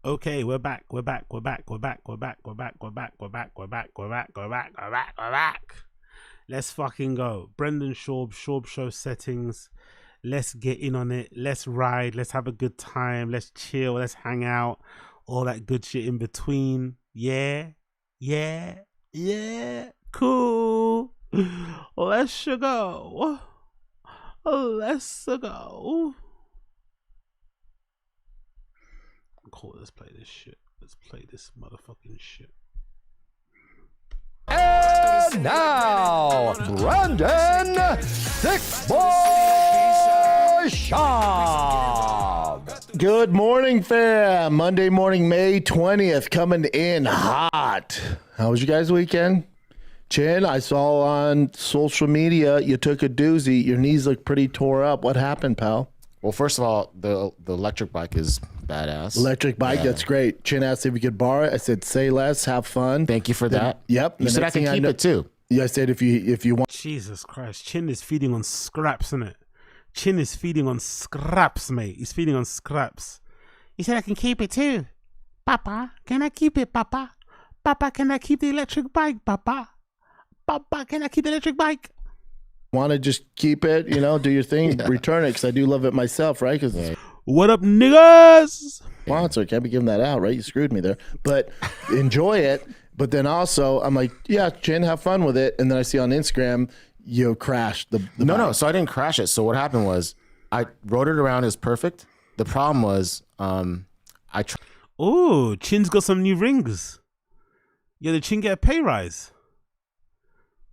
Okay, we're back. We're back. We're back. We're back. We're back. We're back. We're back. We're back. We're back. We're back. We're back. We're back. We're back. Let's fucking go. Brendan Schaub Show settings. Let's get in on it. Let's ride. Let's have a good time. Let's chill. Let's hang out. All that good shit in between. Yeah. Yeah. Yeah. Cool. Let's go. Let's go. Cool, let's play this shit. Let's play this motherfucking shit. And now, Brendan Thick Boy SCHAUB. Good morning, fam. Monday morning, May 20th, coming in hot. How was you guys' weekend? Chin, I saw on social media you took a doozy. Your knees look pretty tore up. What happened, pal? Well, first of all, the electric bike is badass. Electric bike, yeah. That's great. Chin asked if you could borrow it. I said, say less, have fun. Thank you for that. Yep. You said I can keep it too. Yeah, I said if you want. Jesus Christ. Chin is feeding on scraps, isn't it? Chin is feeding on scraps, mate. He's feeding on scraps. He said I can keep it too. Papa, can I keep it, Papa? Papa, can I keep the electric bike, Papa? Papa, can I keep the electric bike? Want to just keep it, do your thing, return it, because I do love it myself, right? Because what up, niggas? Sponsor, can't be giving that out, right? You screwed me there. But enjoy it. But then also, I'm like, yeah, Chin, have fun with it. And then I see on Instagram, you crashed the No, so I didn't crash it. So what happened was I rode it around as perfect. The problem was Oh, Chin's got some new rings. Yeah, did Chin get a pay rise?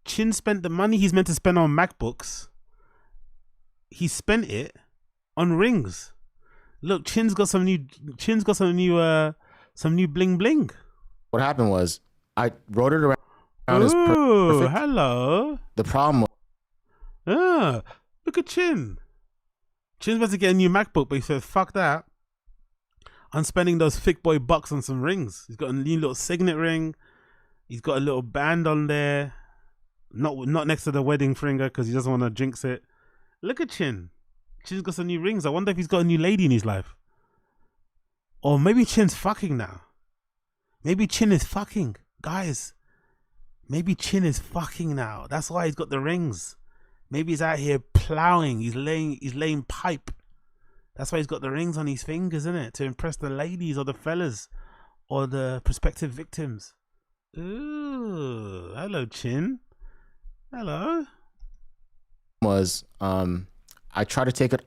Chin spent the money he's meant to spend on MacBooks. He spent it on rings. Look, Chin's got some new bling bling. What happened was I rode it around as perfect. Hello. The problem was look at Chin. Chin's about to get a new MacBook, but he said, fuck that. I'm spending those thick boy bucks on some rings. He's got a new little signet ring. He's got a little band on there. Not next to the wedding finger because he doesn't want to jinx it. Look at Chin. Chin's got some new rings. I wonder if he's got a new lady in his life. Or maybe Chin's fucking now. Maybe Chin is fucking. Guys, maybe Chin is fucking now. That's why he's got the rings. Maybe he's out here plowing. He's laying pipe. That's why he's got the rings on his fingers, isn't it? To impress the ladies or the fellas or the prospective victims. Ooh, hello, Chin. Hello. Was I tried to take it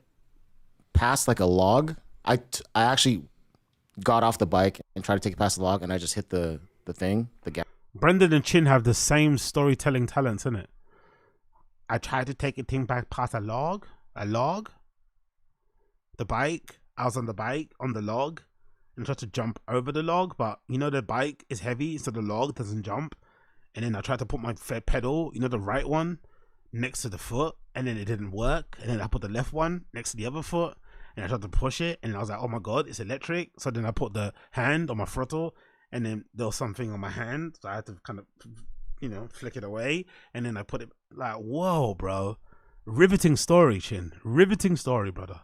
past like a log. I actually got off the bike and tried to take it past the log, and I just hit the gap. Brendan and Chin have the same storytelling talents, innit? I tried to take a thing back past a log. The bike. I was on the bike on the log and tried to jump over the log, but the bike is heavy, so the log doesn't jump. And then I tried to put my pedal, the right one, next to the foot, and then it didn't work. And then I put the left one next to the other foot, and I tried to push it, and I was like, oh my God, it's electric. So then I put the hand on my throttle, and then there was something on my hand, so I had to kind of, flick it away. And then I put it like, whoa, bro. Riveting story, Chin. Riveting story, brother.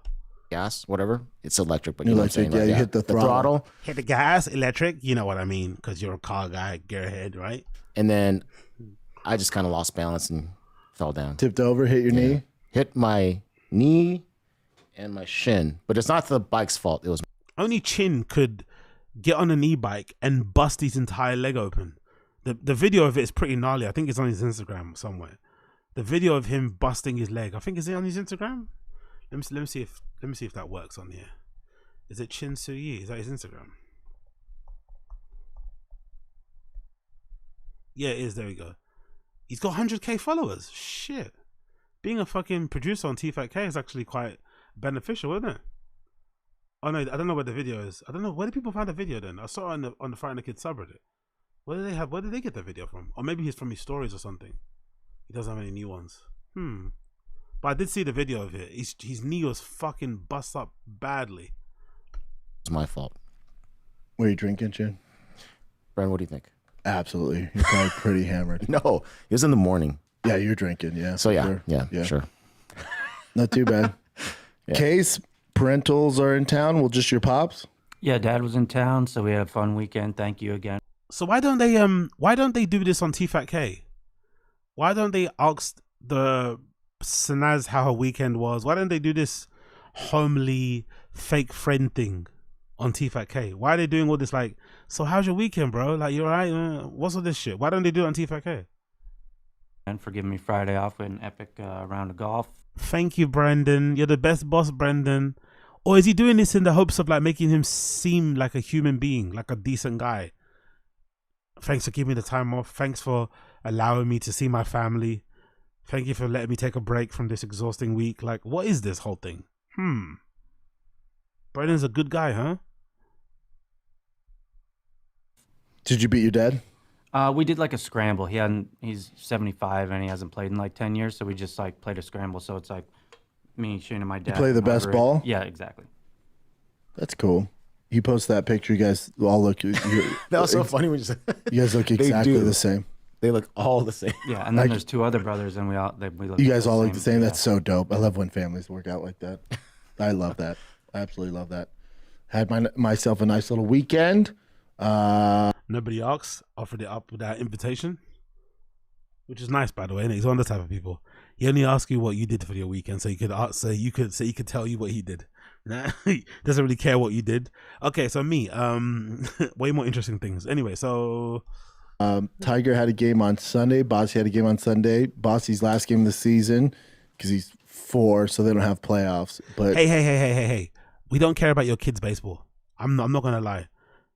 Gas, whatever. It's electric, but you know what I'm saying? Yeah, you hit the throttle. Hit the gas, electric, you know what I mean, because you're a car guy, gearhead, right? And then I just kind of lost balance and fell down. Tipped over, hit your knee? Hit my knee and my shin. But it's not the bike's fault. It was only Chin could get on an e-bike and bust his entire leg open. The video of it is pretty gnarly. I think it's on his Instagram somewhere. The video of him busting his leg. I think is it on his Instagram? Let me see if that works on here. Is it Chin Su Yi? Is that his Instagram? Yeah, it is. There we go. He's got 100k followers. Shit. Being a fucking producer on T5K is actually quite beneficial, isn't it? Oh no, I don't know where the video is. I don't know. Where did people find the video then? I saw it on the Frighten the Kids subreddit. Where did they get the video from? Or maybe he's from his stories or something. He doesn't have any new ones. But I did see the video of it. His knee was fucking bust up badly. It's my fault. Were you drinking, Chin? Brian, what do you think? Absolutely. You're probably pretty hammered. No, it was in the morning. Yeah, you're drinking, yeah. So yeah, sure. yeah, sure. Not too bad. Yeah. Case, parentals are in town. Well, just your pops? Yeah, Dad was in town, so we had a fun weekend. Thank you again. So why don't they do this on T-Fat-K? Why don't they ask the Sanaz how her weekend was? Why don't they do this homely fake friend thing on T-Fat-K? Why are they doing all this like, so how's your weekend, bro? Like, you alright? What's all this shit? Why don't they do it on T-Fat-K? And for giving me Friday off with an epic round of golf. Thank you, Brendan. You're the best boss, Brendan. Or is he doing this in the hopes of like making him seem like a human being, like a decent guy? Thanks for giving me the time off. Thanks for allowing me to see my family. Thank you for letting me take a break from this exhausting week. Like, what is this whole thing? Brendan's a good guy, huh? Did you beat your dad? We did like a scramble. He's 75 and he hasn't played in like 10 years, so we just like played a scramble. So it's like me, Shane, and my dad. You play the best however ball? Yeah, exactly. That's cool. You post that picture, you guys all look. That was so funny when you said You guys look exactly do. the same. they look all the same. Yeah, and then there's two other brothers, and we look. You guys all look the same. Yeah. That's so dope. I love when families work out like that. I love that. I absolutely love that. Had myself a nice little weekend. Nobody asks, offered it up without invitation, which is nice, by the way. And he's one of the type of people. He only asks you what you did for your weekend, so he could ask, so he could tell you what he did. Nah, he doesn't really care what you did. Okay, so me, way more interesting things. Anyway, so Tiger had a game on Sunday. Bossy had a game on Sunday. Bossy's last game of the season because he's 4, so they don't have playoffs. But hey, we don't care about your kids' baseball. I'm not gonna lie.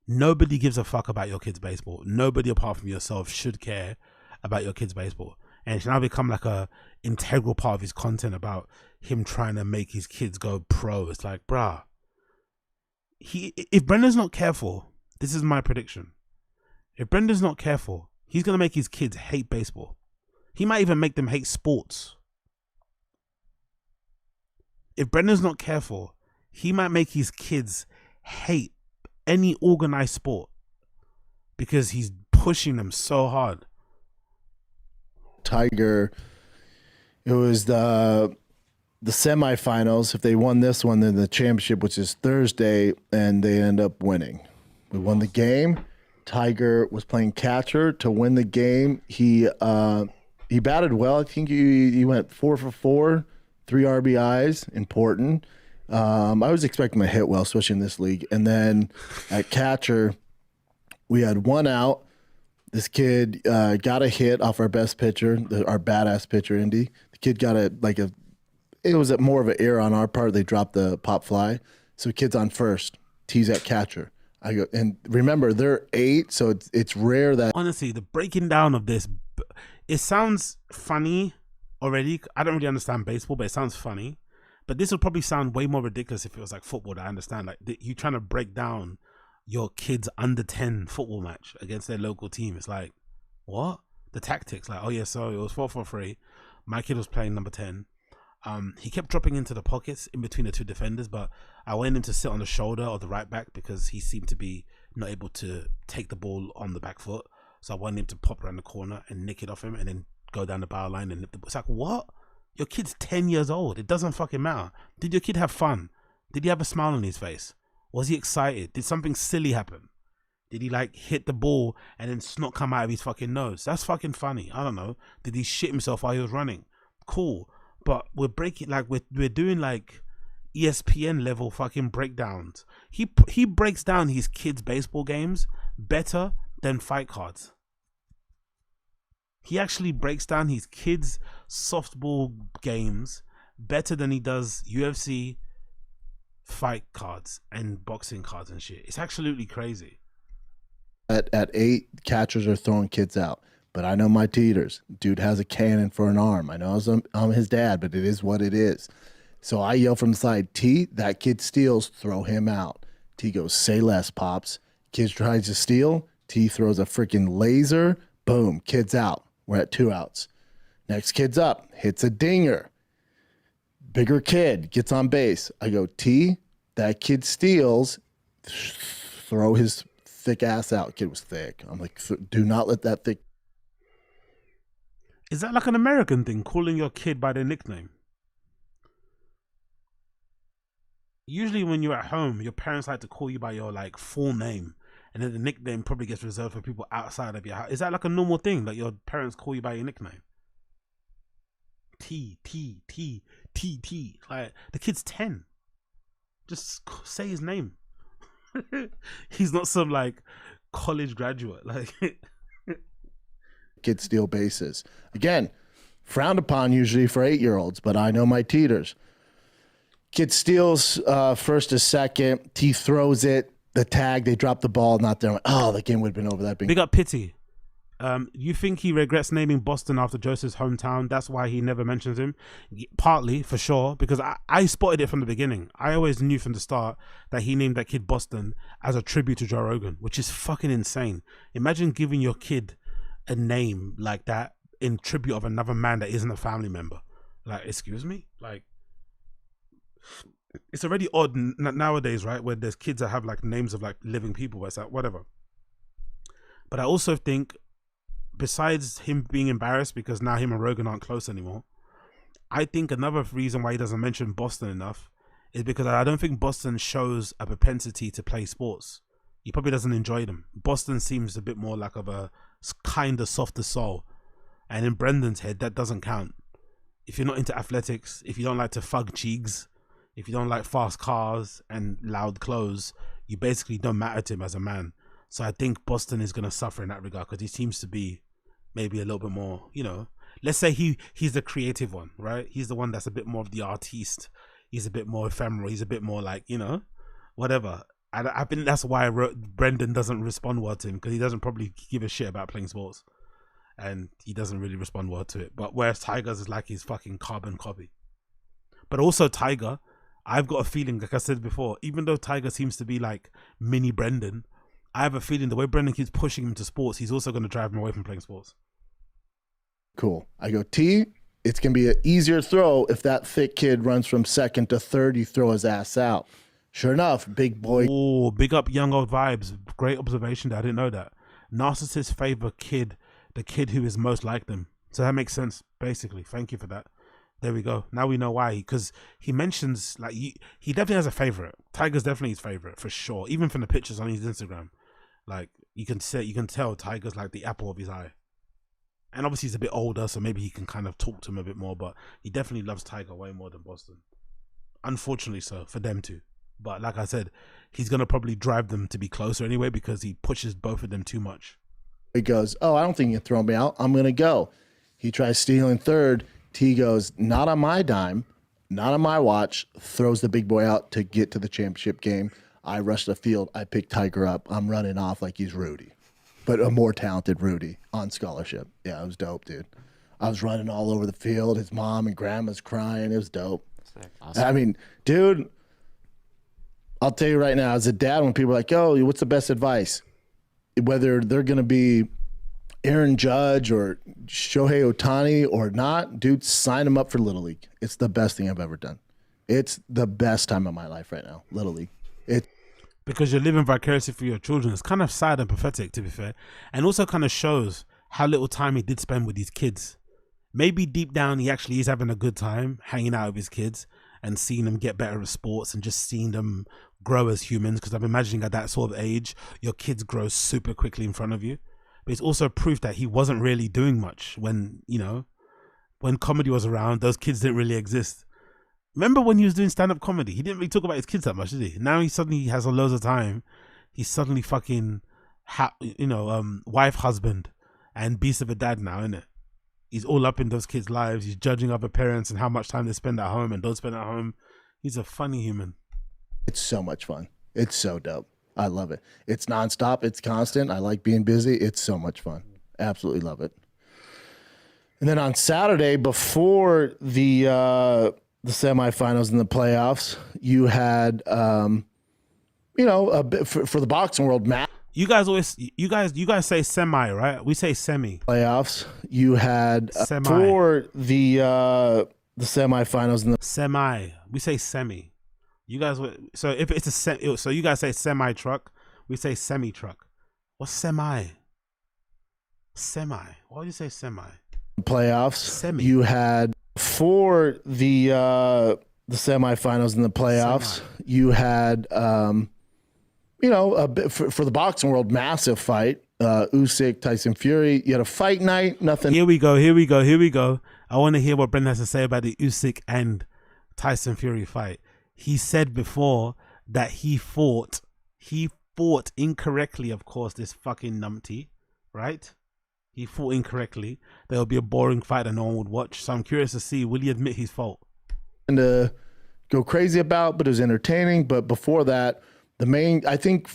Nobody gives a fuck about your kids' baseball. Nobody apart from yourself should care about your kids' baseball. And it's now become like a integral part of his content about him trying to make his kids go pro. It's like, bruh, if Brendan's not careful, this is my prediction. If Brendan's not careful, he's gonna make his kids hate baseball. He might even make them hate sports. If Brendan's not careful, he might make his kids hate any organized sport because he's pushing them so hard. Tiger, it was the semifinals. If they won this one, then the championship, which is Thursday, and they end up winning. We won the game. Tiger was playing catcher to win the game. He batted well. I think he went 4 for 4, 3 RBIs, important. I was expecting him to hit well, especially in this league. And then at catcher, we had 1 out. This kid got a hit off our best pitcher, our badass pitcher, Indy. The kid got it was more of an error on our part. They dropped the pop fly. So the kid's on first. T's at catcher. I go, and remember, they're 8, so it's rare that. Honestly, the breaking down of this, it sounds funny already. I don't really understand baseball, but it sounds funny. But this would probably sound way more ridiculous if it was like football that I understand. Like, you trying to break down your kid's under 10 football match against their local team. It's like, what? The tactics, like, oh yeah, so it was 4-4-3. My kid was playing number 10. He kept dropping into the pockets in between the 2 defenders, but I wanted him to sit on the shoulder of the right back because he seemed to be not able to take the ball on the back foot. So I wanted him to pop around the corner and nick it off him and then go down the bow line and nip the ball. It's like, what? Your kid's 10 years old. It doesn't fucking matter. Did your kid have fun? Did he have a smile on his face? Was he excited? Did something silly happen? Did he like hit the ball and then snot come out of his fucking nose? That's fucking funny. I don't know. Did he shit himself while he was running? Cool. But we're breaking, like, we're doing like ESPN level fucking breakdowns. He breaks down his kids' baseball games better than fight cards. He actually breaks down his kids' softball games better than he does UFC fight cards and boxing cards and shit. It's absolutely crazy. At 8, catchers are throwing kids out. But I know my teeters. Dude has a cannon for an arm. I know I'm his dad, but it is what it is. So I yell from the side, T, that kid steals, throw him out. T goes, say less, Pops. Kid tries to steal. T throws a freaking laser. Boom, kid's out. We're at 2 outs. Next kid's up, hits a dinger. Bigger kid gets on base. I go, T, that kid steals, throw his thick ass out. Kid was thick. I'm like, do not let that thick. Is that like an American thing, calling your kid by their nickname? usually when you're at home, your parents like to call you by your like full name, and then the nickname probably gets reserved for people outside of your house. Is that like a normal thing that your parents call you by your nickname? T T T T T. Like the kid's 10. Just say his name. He's not some like college graduate. Like Kid steal bases. Again, frowned upon usually for 8-year-olds, but I know my teeters. Kid steals first to second. T throws it. The tag, they drop the ball, not there. Oh, the game would have been over. That being big up Pity. You think he regrets naming Boston after Joseph's hometown? That's why he never mentions him. Partly, for sure, because I spotted it from the beginning. I always knew from the start that he named that kid Boston as a tribute to Joe Rogan, which is fucking insane. Imagine giving your kid a name like that in tribute of another man that isn't a family member. Like, excuse me? Like, it's already odd nowadays, right? Where there's kids that have like names of like living people, but it's like, whatever. But I also think, besides him being embarrassed because now him and Rogan aren't close anymore, I think another reason why he doesn't mention Boston enough is because I don't think Boston shows a propensity to play sports. He probably doesn't enjoy them. Boston seems a bit more like of a kind of softer soul. And in Brendan's head, that doesn't count. If you're not into athletics, if you don't like to fug cheeks, if you don't like fast cars and loud clothes, you basically don't matter to him as a man. So I think Boston is going to suffer in that regard because he seems to be maybe a little bit more, you know, let's say he's the creative one, right? He's the one that's a bit more of the artiste. He's a bit more ephemeral. He's a bit more like, you know, whatever. I think that's why Brendan doesn't respond well to him, because he doesn't probably give a shit about playing sports. And he doesn't really respond well to it. But whereas Tiger's is like his fucking carbon copy. But also Tiger, I've got a feeling, like I said before, even though Tiger seems to be like mini Brendan, I have a feeling the way Brendan keeps pushing him to sports, he's also going to drive him away from playing sports. cool. I go, T, it's going to be an easier throw if that thick kid runs from second to third, you throw his ass out. Sure enough, big boy. Oh, big up young old vibes. Great observation there. I didn't know that. Narcissists favor the kid who is most like them. So that makes sense, basically. Thank you for that. There we go. Now we know why. Because he mentions, like, he definitely has a favorite. Tiger's definitely his favorite, for sure. Even from the pictures on his Instagram. Like, you can tell Tiger's like the apple of his eye. And obviously he's a bit older, so maybe he can kind of talk to him a bit more. But he definitely loves Tiger way more than Boston. Unfortunately so, for them too. But like I said, he's going to probably drive them to be closer anyway because he pushes both of them too much. He goes, oh, I don't think you can throw me out. I'm going to go. He tries stealing third. T goes, not on my dime, not on my watch, throws the big boy out to get to the championship game. I rush the field. I pick Tiger up. I'm running off like he's Rudy, but a more talented Rudy on scholarship. Yeah, it was dope, dude. I was running all over the field. His mom and grandma's crying. It was dope. Awesome. I mean, dude, I'll tell you right now, as a dad, when people are like, oh, what's the best advice? Whether they're going to be Aaron Judge or Shohei Ohtani or not, dude, sign them up for Little League. It's the best thing I've ever done. It's the best time of my life right now, Little League. Because you're living vicariously for your children. It's kind of sad and pathetic, to be fair. And also kind of shows how little time he did spend with these kids. Maybe deep down he actually is having a good time hanging out with his kids and seeing them get better at sports and just seeing them grow as humans. Because I'm imagining at that sort of age, your kids grow super quickly in front of you. But it's also proof that he wasn't really doing much when, you know, when comedy was around, those kids didn't really exist. Remember when he was doing stand-up comedy? He didn't really talk about his kids that much, did he? Now he suddenly has a loads of time. He's suddenly fucking, wife, husband, and beast of a dad now, isn't it? He's all up in those kids' lives. He's judging other parents and how much time they spend at home and don't spend at home. He's a funny human. It's so much fun. It's so dope. I love it. It's nonstop. It's constant. I like being busy. It's so much fun. Absolutely love it. And then on Saturday, before the semifinals and the playoffs, you had, a bit for the boxing world, Matt. You guys say semi, right? We say semi. Playoffs. You had semi. For the semifinals and the semi. We say semi. You guys, so if it's so you guys say semi truck, we say semi truck. What's semi? Semi. Why do you say semi? Playoffs. Semi. You had for the the semifinals and the playoffs. You had, a bit for the boxing world, massive fight. Usyk, Tyson Fury. You had a fight night. Nothing. Here we go. I want to hear what Brendan has to say about the Usyk and Tyson Fury fight. He said before that he fought incorrectly, of course, this fucking numpty, right? He fought incorrectly. There would be a boring fight that no one would watch. So I'm curious to see, will he admit his fault? And to go crazy about, but it was entertaining. But before that, I think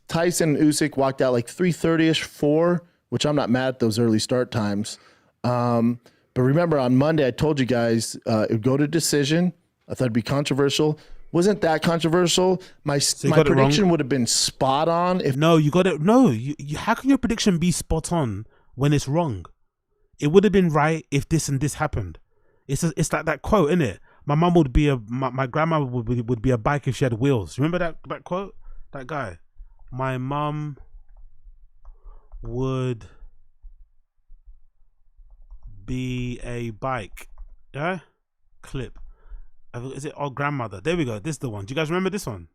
Tyson and Usyk walked out like 3:30ish, 4, which I'm not mad at those early start times. But remember on Monday, I told you guys it would go to decision. I thought it'd be controversial. Wasn't that controversial? My prediction would have been spot on. You got it. No, how can your prediction be spot on when it's wrong? It would have been right if this and this happened. It's like that quote, isn't it? My mum would be my grandma would be a bike if she had wheels. Remember that quote? That guy. My mum would be a bike. Yeah? Clip. Is it our grandmother? There we go. This is the one. Do you guys remember this one?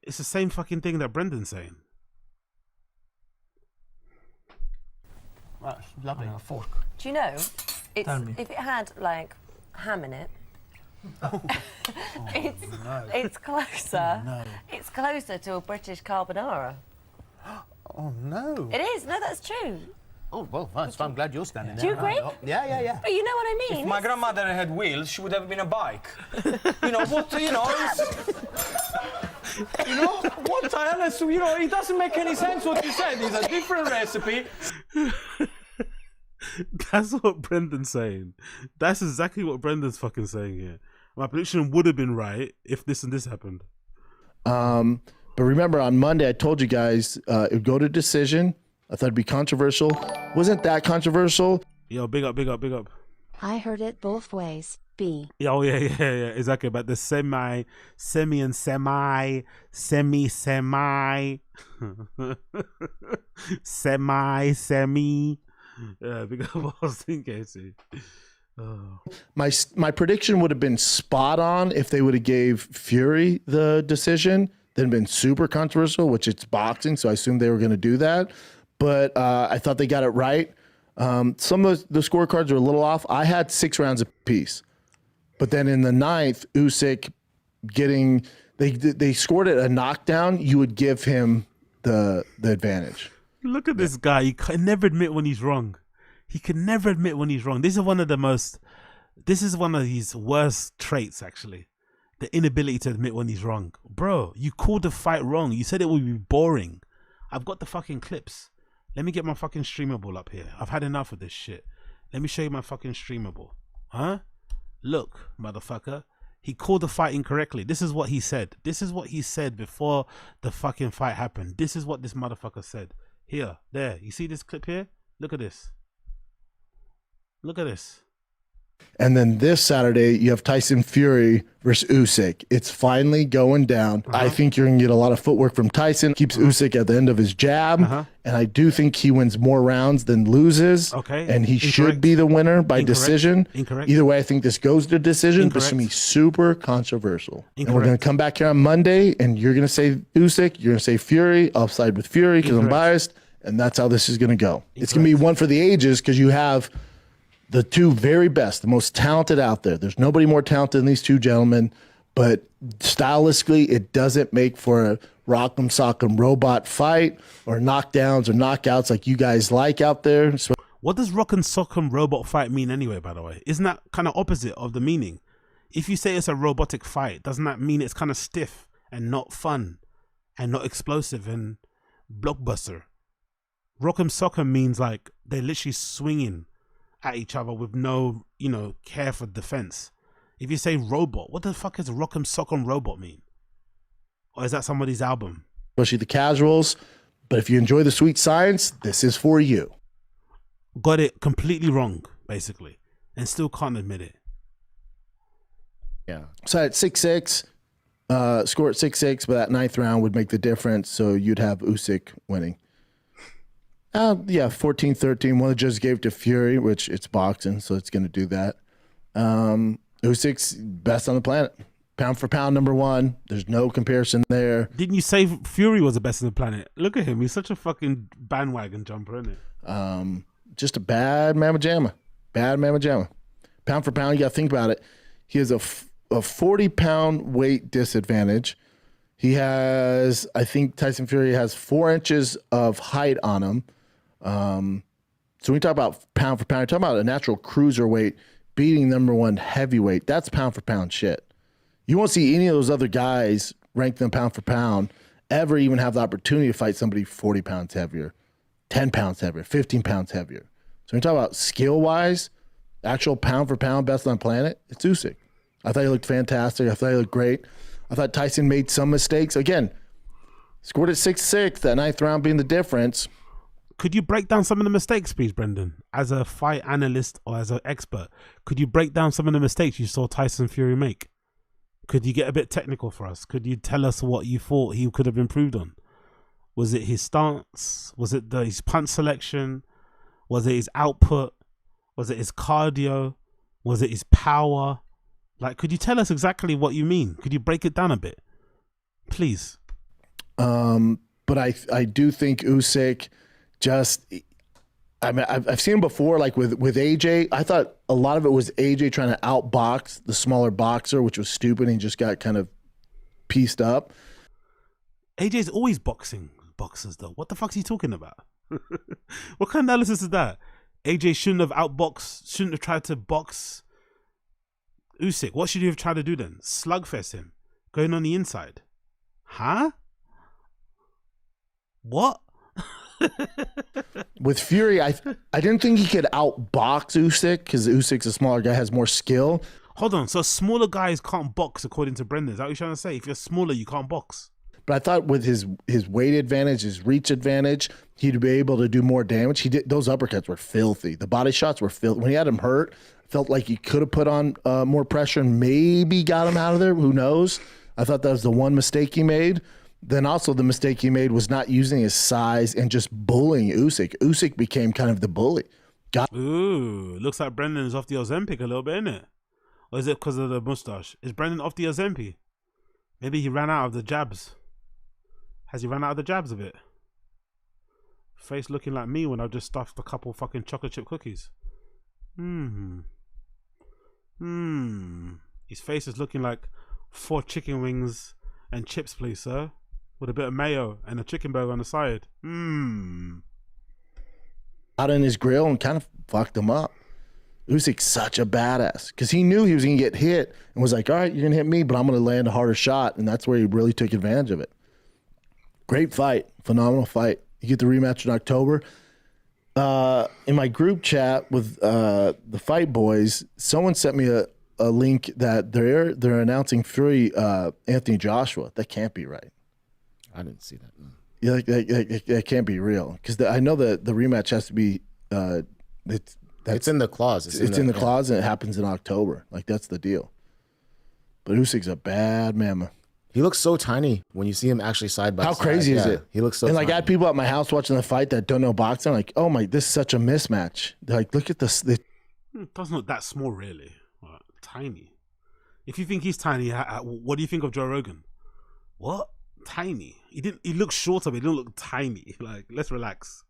It's the same fucking thing that Brendan's saying. That's lovely. A fork. Do you know, if it had like ham in it, it's closer. No. It's closer to a British carbonara. Oh no. It is. No, that's true. Oh well, fine. So I'm glad you're standing there. Do you agree? Yeah. But you know what I mean. If my grandmother had wheels, she would have been a bike. You know what? You know. You know what? It doesn't make any sense what you said. It's a different recipe. That's what Brendan's saying. That's exactly what Brendan's fucking saying here. My prediction would have been right if this and this happened. But remember on Monday, I told you guys it would go to decision. I thought it'd be controversial. Wasn't that controversial? Yo, big up. I heard it both ways. B. Oh yeah, exactly. But the semi, semi. Yeah, big up Austin Casey. Oh. My prediction would have been spot on if they would have gave Fury the decision. Then been super controversial, which it's boxing, so I assumed they were going to do that. But I thought they got it right. Some of the scorecards were a little off. I had 6 rounds apiece. But then in the 9th, Usyk they scored it a knockdown. You would give him the advantage. Look at this guy. He can never admit when he's wrong. This is one of his worst traits, actually. The inability to admit when he's wrong. Bro, you called the fight wrong. You said it would be boring. I've got the fucking clips. Let me get my fucking streamable up here. I've had enough of this shit. Let me show you my fucking streamable. Huh? Look, motherfucker. He called the fight incorrectly. This is what he said. This is what he said before the fucking fight happened. This is what this motherfucker said. Here, there. You see this clip here? Look at this. Look at this. And then this Saturday, you have Tyson Fury versus Usyk. It's finally going down. I think you're going to get a lot of footwork from Tyson. Keeps Usyk at the end of his jab. And I do think he wins more rounds than loses. Okay. And he should be the winner by decision. Incorrect. Either way, I think this goes to decision, but it's going to be super controversial. And we're going to come back here on Monday, and you're going to say Usyk, you're going to say Fury. I'll side with Fury because I'm biased. And that's how this is going to go. It's going to be one for the ages because you have the two very best, the most talented out there. There's nobody more talented than these two gentlemen, but stylistically, it doesn't make for a rock'em sock'em robot fight or knockdowns or knockouts like you guys like out there. So what does rock and sock'em robot fight mean anyway, by the way? Isn't that kind of opposite of the meaning? If you say it's a robotic fight, doesn't that mean it's kind of stiff and not fun and not explosive and blockbuster? Rock'em sock'em means like they're literally swinging at each other with no, care for defense. If you say robot, what the fuck does rock'em sock'em robot mean? Or is that somebody's album? Especially the casuals. But if you enjoy the sweet science, this is for you. Got it completely wrong, basically, and still can't admit it. Yeah. So at 6-6, score at 6-6, but that 9th round would make the difference. So you'd have Usyk winning. 14-13. One of the judges gave it to Fury, which it's boxing, so it's going to do that. Usyk's best on the planet. Pound for pound, number one. There's no comparison there. Didn't you say Fury was the best on the planet? Look at him. He's such a fucking bandwagon jumper, isn't it? Just a bad mamma jamma. Bad mamma jamma. Pound for pound, you got to think about it. He has a 40-pound weight disadvantage. He has, I think Tyson Fury has 4 inches of height on him. So when we talk about pound for pound, we're talking about a natural cruiserweight beating number one heavyweight. That's pound for pound shit. You won't see any of those other guys ranked them pound for pound ever even have the opportunity to fight somebody 40 pounds heavier, 10 pounds heavier, 15 pounds heavier. So when you talk about skill-wise, actual pound for pound best on the planet, it's Usyk. I thought he looked fantastic. I thought he looked great. I thought Tyson made some mistakes. Again, scored at 6-6, that 9th round being the difference. Could you break down some of the mistakes, please, Brendan? As a fight analyst or as an expert, could you break down some of the mistakes you saw Tyson Fury make? Could you get a bit technical for us? Could you tell us what you thought he could have improved on? Was it his stance? Was it his punch selection? Was it his output? Was it his cardio? Was it his power? Like, could you tell us exactly what you mean? Could you break it down a bit, please? But I do think Usyk just, I mean, I've seen him before, like with AJ. I thought a lot of it was AJ trying to outbox the smaller boxer, which was stupid. And he just got kind of pieced up. AJ's always boxing boxers, though. What the fuck's he talking about? What kind of analysis is that? AJ shouldn't have tried to box Usyk. What should you have tried to do then? Slugfest him, going on the inside. Huh? What? With Fury, I didn't think he could outbox Usyk because Usyk's a smaller guy, has more skill. Hold on, so smaller guys can't box according to Brendan. Is that what you're trying to say? If you're smaller, you can't box. But I thought with his weight advantage, his reach advantage, he'd be able to do more damage. Those uppercuts were filthy. The body shots were filthy. When he had him hurt, felt like he could have put on more pressure and maybe got him out of there. Who knows? I thought that was the one mistake he made. Then also the mistake he made was not using his size and just bullying Usyk. Usyk became kind of the bully. Ooh, looks like Brendan is off the Ozempic a little bit, isn't it? Or is it because of the mustache? Is Brendan off the Ozempic? Maybe he ran out of the jabs. Has he run out of the jabs a bit? Face looking like me when I just stuffed a couple fucking chocolate chip cookies. His face is looking like 4 chicken wings and chips, please, sir. With a bit of mayo and a chicken burger on the side. Out in his grill and kind of fucked him up. Usyk's such a badass because he knew he was going to get hit and was like, all right, you're going to hit me, but I'm going to land a harder shot. And that's where he really took advantage of it. Great fight. Phenomenal fight. You get the rematch in October. In my group chat with the Fight Boys, someone sent me a link that they're announcing Fury Anthony Joshua. That can't be right. I didn't see that. No. Yeah, that can't be real because I know that the rematch has to be. It's in the clause. It's in the clause, and it happens in October. Like that's the deal. But Usyk's a bad mama. He looks so tiny when you see him actually side by side. How crazy is it? He looks so. And tiny. like I had people at my house watching the fight that don't know boxing. Like, oh my, this is such a mismatch. They're like, look at this. It doesn't look that small, really. Tiny. If you think he's tiny, what do you think of Joe Rogan? What? Tiny. He looks shorter, but he didn't look tiny. Like, let's relax.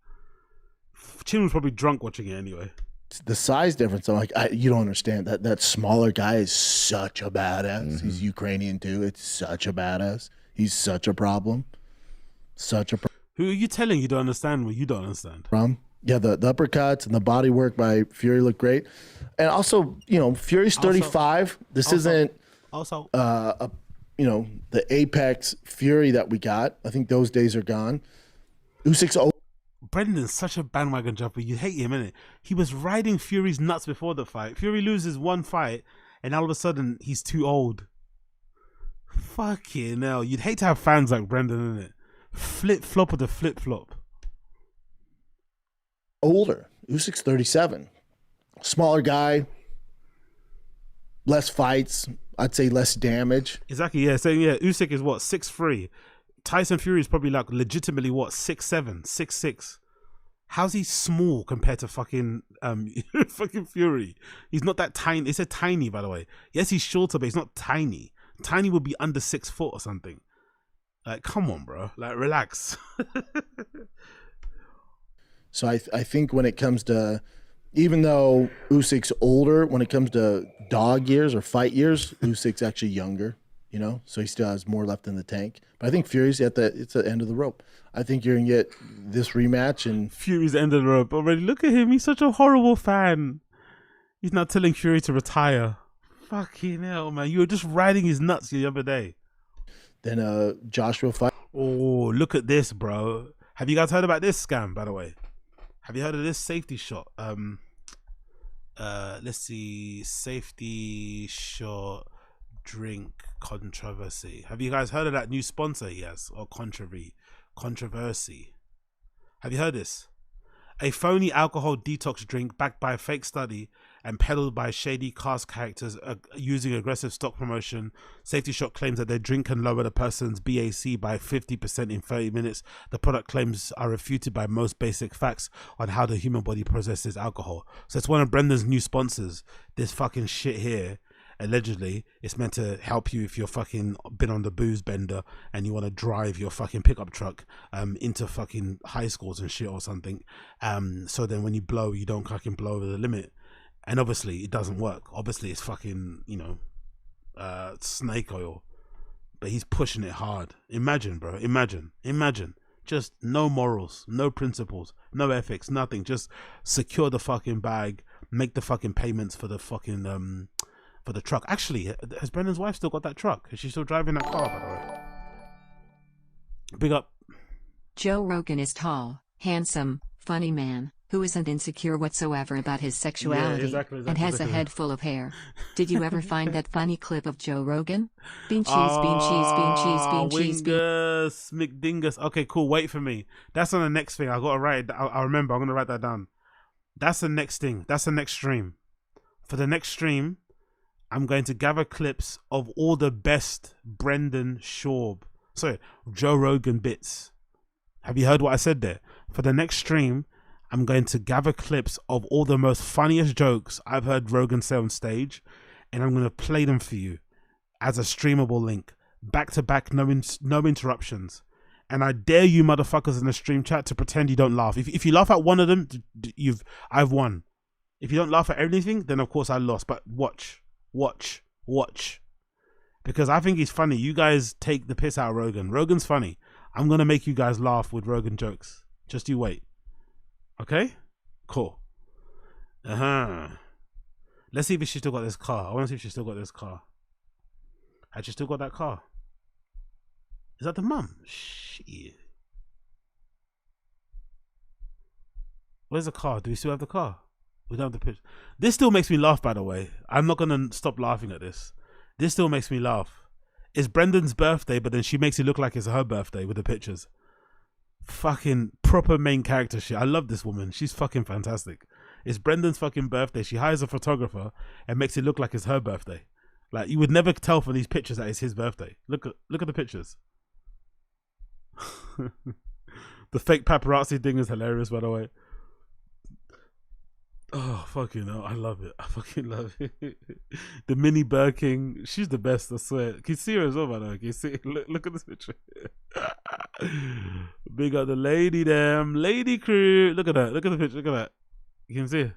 Chin was probably drunk watching it anyway. The size difference, I'm like, you don't understand. That smaller guy is such a badass. Mm-hmm. He's Ukrainian too. It's such a badass. He's such a problem. Who are you telling you don't understand what you don't understand? Yeah, the uppercuts and the body work by Fury look great. And also, Fury's 35. This isn't the Apex Fury that we got. I think those days are gone. Usyk's old. Brendan's such a bandwagon jumper. You hate him, innit? He was riding Fury's nuts before the fight. Fury loses one fight, and all of a sudden, he's too old. Fucking hell. You'd hate to have fans like Brendan, innit? Flip-flop with the flip-flop. Older. Usyk's 37. Smaller guy. Less fights. I'd say less damage. Exactly, yeah. So, yeah, Usyk is what, 6'3". Tyson Fury is probably like legitimately what, 6'7", 6'6". How's he small compared to fucking fucking Fury? He's not that tiny. It's a tiny, by the way. Yes, he's shorter, but he's not tiny. Tiny would be under 6 foot or something. Like, come on, bro. Like, relax. So I think when it comes to, even though Usyk's older, when it comes to dog years or fight years, Usyk's actually younger, you know, so he still has more left in the tank. But I think Fury's it's the end of the rope. I think you're going to get this rematch. And Fury's the end of the rope already. Look at him. He's such a horrible fan. He's not telling Fury to retire. Fucking hell, man. You were just riding his nuts the other day. Then Joshua fight. Oh, look at this, bro. Have you guys heard about this scam, by the way? Have you heard of this safety shot? Let's see. Safety shot drink controversy. Have you guys heard of that new sponsor he has? Or controversy? Have you heard this? A phony alcohol detox drink backed by a fake study and peddled by shady cast characters using aggressive stock promotion. Safety Shot claims that their drink can lower the person's BAC by 50% in 30 minutes. The product claims are refuted by most basic facts on how the human body processes alcohol. So it's one of Brendan's new sponsors. This fucking shit here, allegedly, it's meant to help you if you're fucking been on the booze bender and you want to drive your fucking pickup truck into fucking high schools and shit or something. So then when you blow, you don't fucking blow over the limit. And obviously it doesn't work. Obviously it's fucking, you know, snake oil. But he's pushing it hard. Imagine, bro. Imagine. Just no morals, no principles, no ethics, nothing. Just secure the fucking bag, make the fucking payments for the fucking for the truck. Actually, has Brendan's wife still got that truck? Is she still driving that car, by the way? Big up. Joe Rogan is tall, handsome, funny man who isn't insecure whatsoever about his sexuality and has a head full of hair. Did you ever find that funny clip of Joe Rogan? Bean cheese, bean cheese, bean cheese, bean cheese, bean. Wingus, McDingus. Okay, cool. Wait for me. That's on the next thing. I gotta write it. I remember. I'm gonna write that down. That's the next thing. That's the next stream. For the next stream, I'm going to gather clips of all the best Joe Rogan bits. Have you heard what I said there? For the next stream, I'm going to gather clips of all the most funniest jokes I've heard Rogan say on stage, and I'm going to play them for you as a streamable link, back to back, no interruptions. And I dare you motherfuckers in the stream chat to pretend you don't laugh. If you laugh at one of them, I've won. If you don't laugh at anything, then of course I lost. But watch. Because I think he's funny. You guys take the piss out of Rogan. Rogan's funny. I'm going to make you guys laugh with Rogan jokes. Just you wait. Okay? Cool. Let's see if she still got this car. I want to see if she still got this car. Had she still got that car? Is that the mum? Shit. Where's the car? Do we still have the car? We don't have the picture. This still makes me laugh, by the way. I'm not going to stop laughing at this. This still makes me laugh. It's Brendan's birthday, but then she makes it look like it's her birthday with the pictures. Fucking proper main character shit. I love this woman. She's fucking fantastic. It's Brendan's fucking birthday. She hires a photographer and makes it look like it's her birthday. Like, you would never tell from these pictures that it's his birthday. Look at the pictures. The fake paparazzi thing is hilarious, by the way. Oh, fucking hell. I love it. I fucking love it. The mini Birking. She's the best, I swear. Can you see her as well, by the way? Can you see? Look at this picture. Big up the lady, damn. Lady crew. Look at that. Look at the picture. Look at that. You can see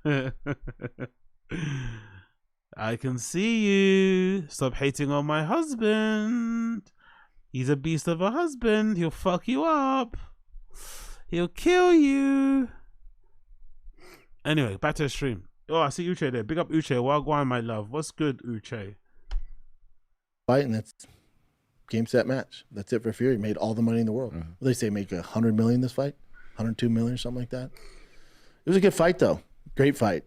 her. I can see you. Stop hating on my husband. He's a beast of a husband. He'll fuck you up. He'll kill you. Anyway, back to the stream. Oh, I see Uche there. Big up Uche. Wagwan, my love. What's good, Uche? Fight, and that's game, set, match. That's it for Fury. Made all the money in the world. Mm-hmm. They say make $100 million this fight, $102 million or something like that. It was a good fight, though. Great fight.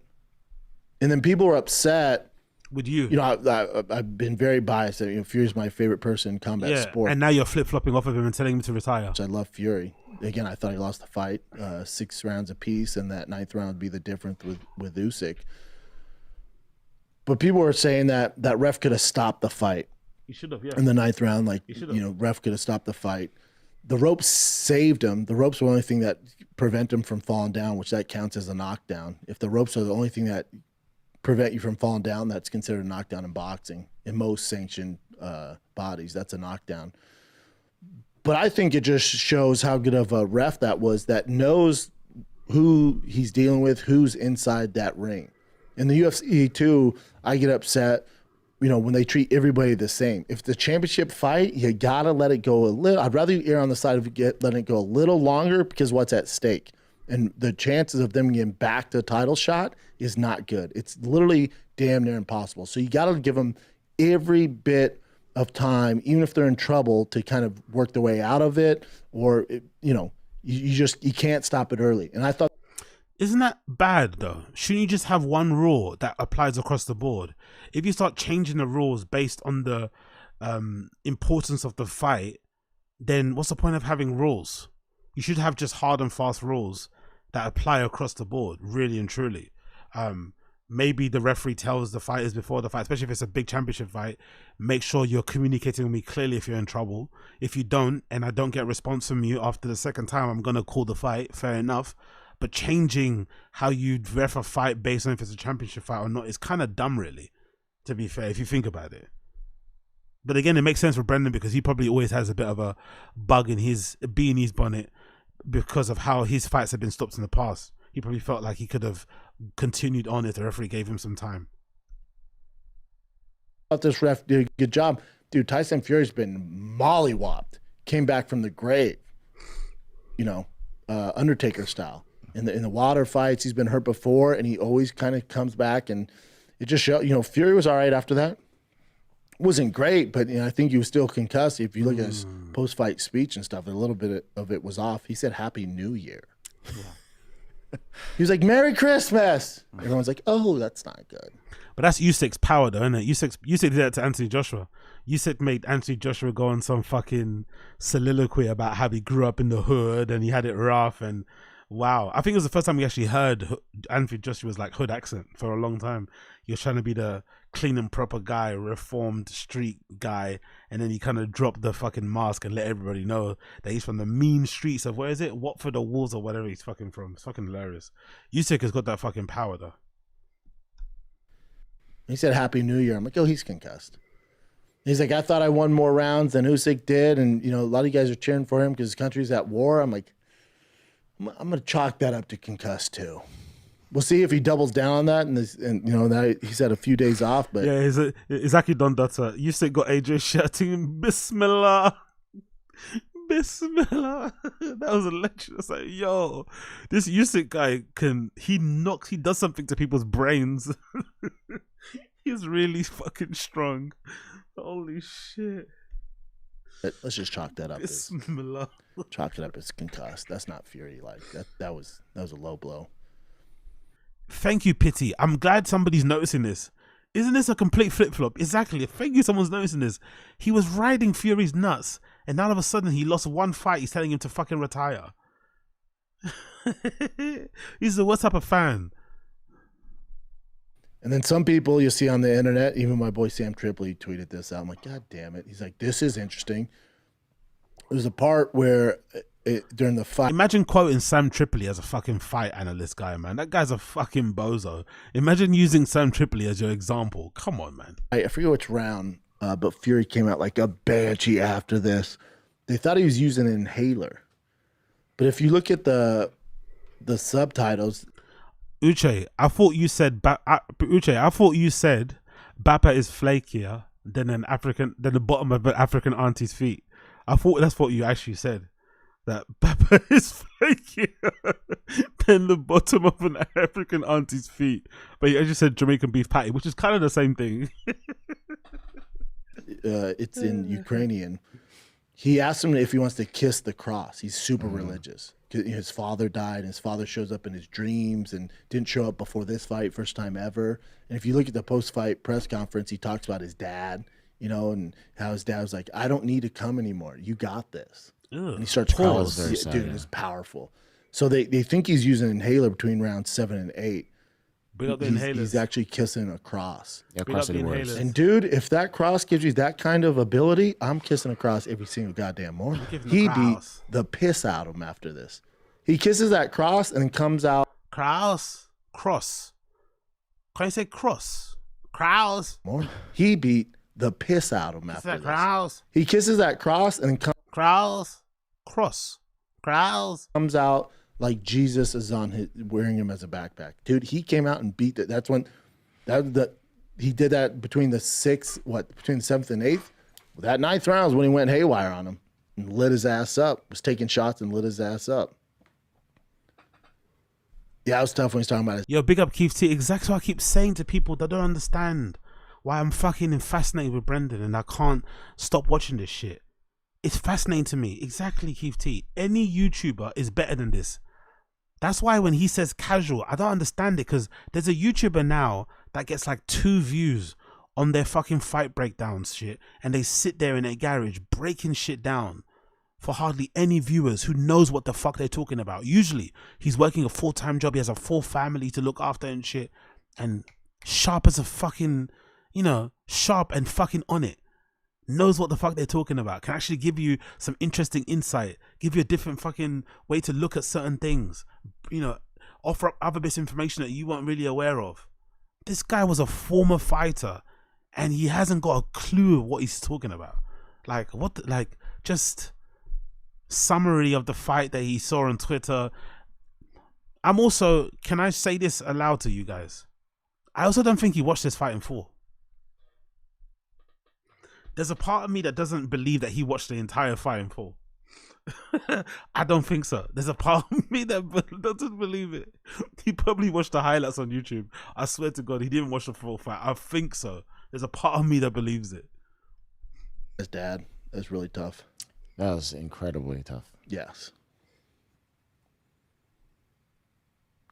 And then people were upset with you. You know, I've been very biased. You know, Fury's my favorite person in combat sport. And now you're flip-flopping off of him and telling him to retire. I love Fury. Again, I thought he lost the fight 6 rounds apiece, and that 9th round would be the difference with Usyk. But people were saying that ref could have stopped the fight. He should have, yeah. In the 9th round, ref could have stopped the fight. The ropes saved him. The ropes were the only thing that prevent him from falling down, which that counts as a knockdown. If the ropes are the only thing that prevent you from falling down, that's considered a knockdown in boxing. In most sanctioned bodies, that's a knockdown. But I think it just shows how good of a ref that was, that knows who he's dealing with, who's inside that ring. In the UFC too, I get upset, when they treat everybody the same. If it's a championship fight, you gotta let it go a little. I'd rather you err on the side of letting it go a little longer, because what's at stake, and the chances of them getting back to a title shot is not good. It's literally damn near impossible. So you gotta give them every bit of time, even if they're in trouble, to kind of work their way out of it, or you can't stop it early. And I thought, isn't that bad though? Shouldn't you just have one rule that applies across the board? If you start changing the rules based on the importance of the fight, then what's the point of having rules? You should have just hard and fast rules that apply across the board, really and truly. Maybe the referee tells the fighters before the fight, especially if it's a big championship fight, make sure you're communicating with me clearly if you're in trouble. If you don't, and I don't get a response from you after the second time, I'm going to call the fight, fair enough. But changing how you ref a fight based on if it's a championship fight or not is kind of dumb, really, to be fair, if you think about it. But again, it makes sense for Brendan, because he probably always has a bit of a bug in his beanie's bonnet because of how his fights have been stopped in the past. He probably felt like he could have continued on if the referee gave him some time. I thought this ref did a good job. Dude, Tyson Fury's been mollywopped, came back from the grave, Undertaker style. In the water fights, he's been hurt before, and he always kind of comes back, and it just shows. Fury was all right after that. Wasn't great, but I think he was still concussed. If you look at his post-fight speech and stuff, a little bit of it was off. He said Happy New Year. Yeah. He was like, Merry Christmas. Everyone's like, oh, that's not good. But that's Usyk's power, though, isn't it? Usyk did that to Anthony Joshua. Usyk made Anthony Joshua go on some fucking soliloquy about how he grew up in the hood and he had it rough, and wow. I think it was the first time we actually heard Anthony Joshua's like hood accent for a long time. He was trying to be the clean and proper guy, reformed street guy, and then he kind of dropped the fucking mask and let everybody know that he's from the mean streets of, where is it? Watford or Wolves or whatever he's fucking from. It's fucking hilarious. Usyk has got that fucking power, though. He said Happy New Year. I'm like, oh, he's concussed. He's like, I thought I won more rounds than Usyk did, and a lot of you guys are cheering for him because his country's at war. I'm like, I'm going to chalk that up to concussed too. We'll see if he doubles down on that, and he's had a few days off. But yeah, he's exactly done that. Usyk got AJ shouting Bismillah, Bismillah. That was electric. It's like, yo, this Usyk guy he does something to people's brains. He's really fucking strong. Holy shit. Let's just chalk that up. Bismillah. Chalk it up as concussed. That's not Fury. Like that was a low blow. Thank you, Pity. I'm glad somebody's noticing this. Isn't this a complete flip-flop? Exactly. Thank you, someone's noticing this. He was riding Fury's nuts, and all of a sudden he lost one fight. He's telling him to fucking retire. He's the worst type of fan. And then some people you see on the internet, even my boy Sam Tripoli tweeted this out. I'm like, God damn it. He's like, this is interesting. There's a part where during the fight. Imagine quoting Sam Tripoli as a fucking fight analyst guy, man. That guy's a fucking bozo. Imagine using Sam Tripoli as your example. Come on, man. I forget which round, but Fury came out like a banshee after this. They thought he was using an inhaler. But if you look at the subtitles. Uche, I thought you said Bappa is flakier than the bottom of an African auntie's feet. I thought that's what you actually said. That Bappa is flakier than the bottom of an African auntie's feet. But you actually said Jamaican beef patty, which is kind of the same thing. It's in Ukrainian. He asked him if he wants to kiss the cross. He's super religious. His father died, and his father shows up in his dreams and didn't show up before this fight, first time ever. And if you look at the post-fight press conference, he talks about his dad, and how his dad was like, I don't need to come anymore. You got this. And he starts crying. Dude, it's powerful. So they think he's using an inhaler between rounds 7 and 8. Big up the he's inhalers. actually kissing a cross. Yeah, Big up CrossFit the works. inhalers. And dude, if that cross gives you that kind of ability, I'm kissing a cross every single goddamn morning. giving He the beat cross. the piss out of him after this. He kisses that cross and then comes out. Cross. Can you say cross? Cross. Morning. He beat the piss out of him Is after that this. cross? He kisses that cross and then Cross. Cross. comes out like Jesus is wearing him as a backpack. Dude, he came out and beat it. That's when he did that between the 7th and 8th. That 9th round is when he went haywire on him and lit his ass up. Was taking shots and lit his ass up. Yeah, it was tough when he's talking about it. Yo, big up Keith T. Exactly what I keep saying to people that don't understand why I'm fucking fascinated with Brendan and I can't stop watching this shit. It's fascinating to me. Exactly, Keith T. Any YouTuber is better than this. That's why when he says casual, I don't understand it, because there's a YouTuber now that gets like 2 views on their fucking fight breakdowns shit, and they sit there in their garage breaking shit down for hardly any viewers who knows what the fuck they're talking about. Usually he's working a full-time job, he has a full family to look after and shit, and sharp as a fucking, sharp and fucking on it, knows what the fuck they're talking about, can actually give you some interesting insight, give you a different fucking way to look at certain things, offer up other bits of information that you weren't really aware of. This guy was a former fighter and he hasn't got a clue of what he's talking about. Just summary of the fight that he saw on Twitter. Can I say this aloud to you guys? I also don't think he watched this fight in full. There's a part of me that doesn't believe that he watched the entire fight in full. I don't think so. There's a part of me that doesn't believe it. He probably watched the highlights on YouTube. I swear to God, he didn't watch the full fight. I think so. There's a part of me that believes it. His dad. That's really tough. That was incredibly tough. Yes.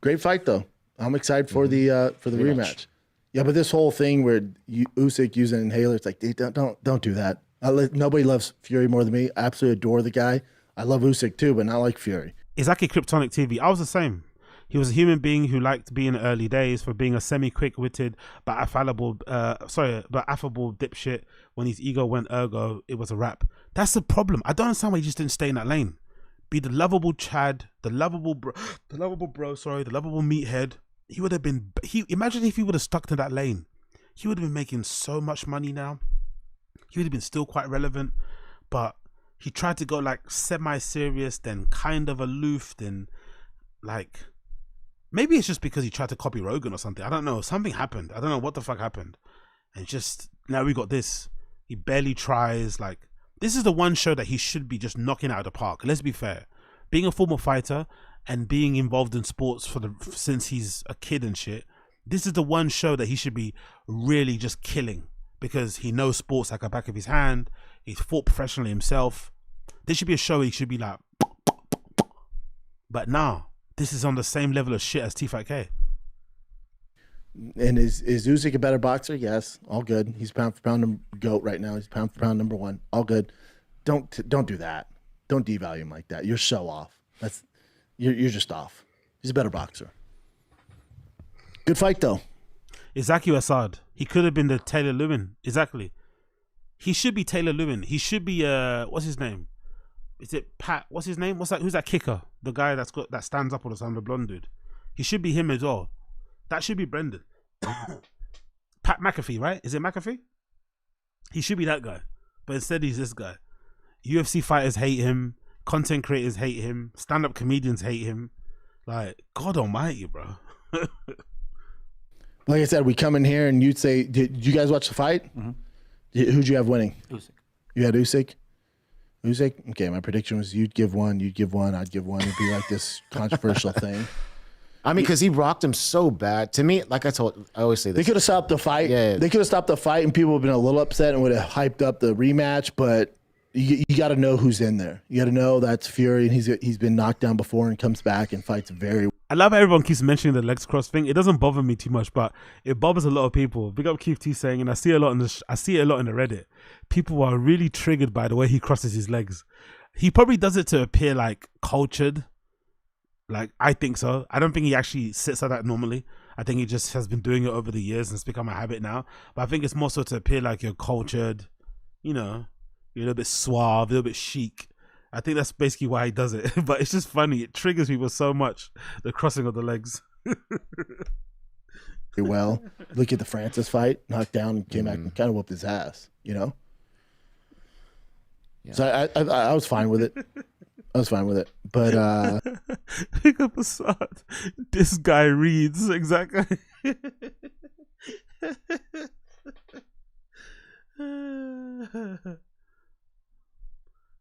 Great fight though. I'm excited for the rematch. Yeah, but this whole thing where Usyk using an inhaler, it's like, don't do that. Nobody loves Fury more than me. I absolutely adore the guy. I love Usyk too, but not like Fury. Izaki Kryptonic TV. I was the same. He was a human being who liked to be in the early days for being a semi-quick-witted but affable dipshit. When his ego went ergo, it was a wrap. That's the problem. I don't understand why he just didn't stay in that lane. Be the lovable Chad, the lovable bro, the lovable meathead. He would have been. Imagine if he would have stuck to that lane. He would have been making so much money now. He would have been still quite relevant, but he tried to go like semi-serious, then kind of aloof, then like. Maybe it's just because he tried to copy Rogan or something. I don't know. Something happened. I don't know what the fuck happened. And just now we got this. He barely tries. Like, this is the one show that he should be just knocking out of the park. Let's be fair. Being a former fighter and being involved in sports since he's a kid and shit, this is the one show that he should be really just killing, because he knows sports like the back of his hand. He's fought professionally himself. This should be a show he should be like, but now. This is on the same level of shit as T5K. And is Usyk a better boxer? Yes, all good. He's pound for pound GOAT right now. He's pound for pound #1. All good. Don't do that. Don't devalue him like that. You're so off. You're just off. He's a better boxer. Good fight though. Izaki Assad. He could have been the Taylor Lewin. Exactly. He should be Taylor Lewin. He should be what's his name? Is it Pat? What's his name? Who's that kicker? The guy that stands up all the time, the blonde dude. He should be him as well. That should be Brendan. Pat McAfee, right? Is it McAfee? He should be that guy. But instead he's this guy. UFC fighters hate him. Content creators hate him. Stand-up comedians hate him. Like, God almighty, bro. Like I said, we come in here and you'd say, did you guys watch the fight? Mm-hmm. Who'd you have winning? Usyk. You had Usyk? Usyk? Okay, my prediction was you'd give one, I'd give one. It'd be like this controversial thing. I mean, because he rocked him so bad. To me, like I always say this. They could have stopped the fight. Yeah. They could have stopped the fight and people would have been a little upset and would have hyped up the rematch, but you got to know who's in there. You got to know that's Fury, and he's been knocked down before and comes back and fights very well. I love how everyone keeps mentioning the legs cross thing. It doesn't bother me too much, but it bothers a lot of people. Big up Keith T saying, and I see it a lot in the Reddit. People are really triggered by the way he crosses his legs. He probably does it to appear like cultured. Like, I think so. I don't think he actually sits like that normally. I think he just has been doing it over the years and it's become a habit now. But I think it's more so to appear like you're cultured, you know, you're a little bit suave, a little bit chic. I think that's basically why he does it. But it's just funny. It triggers people so much, the crossing of the legs. Well, look at the Francis fight, knocked down and came back and kind of whooped his ass, you know? Yeah. So I was fine with it. I was fine with it. But Pick up Assad. This guy reads exactly.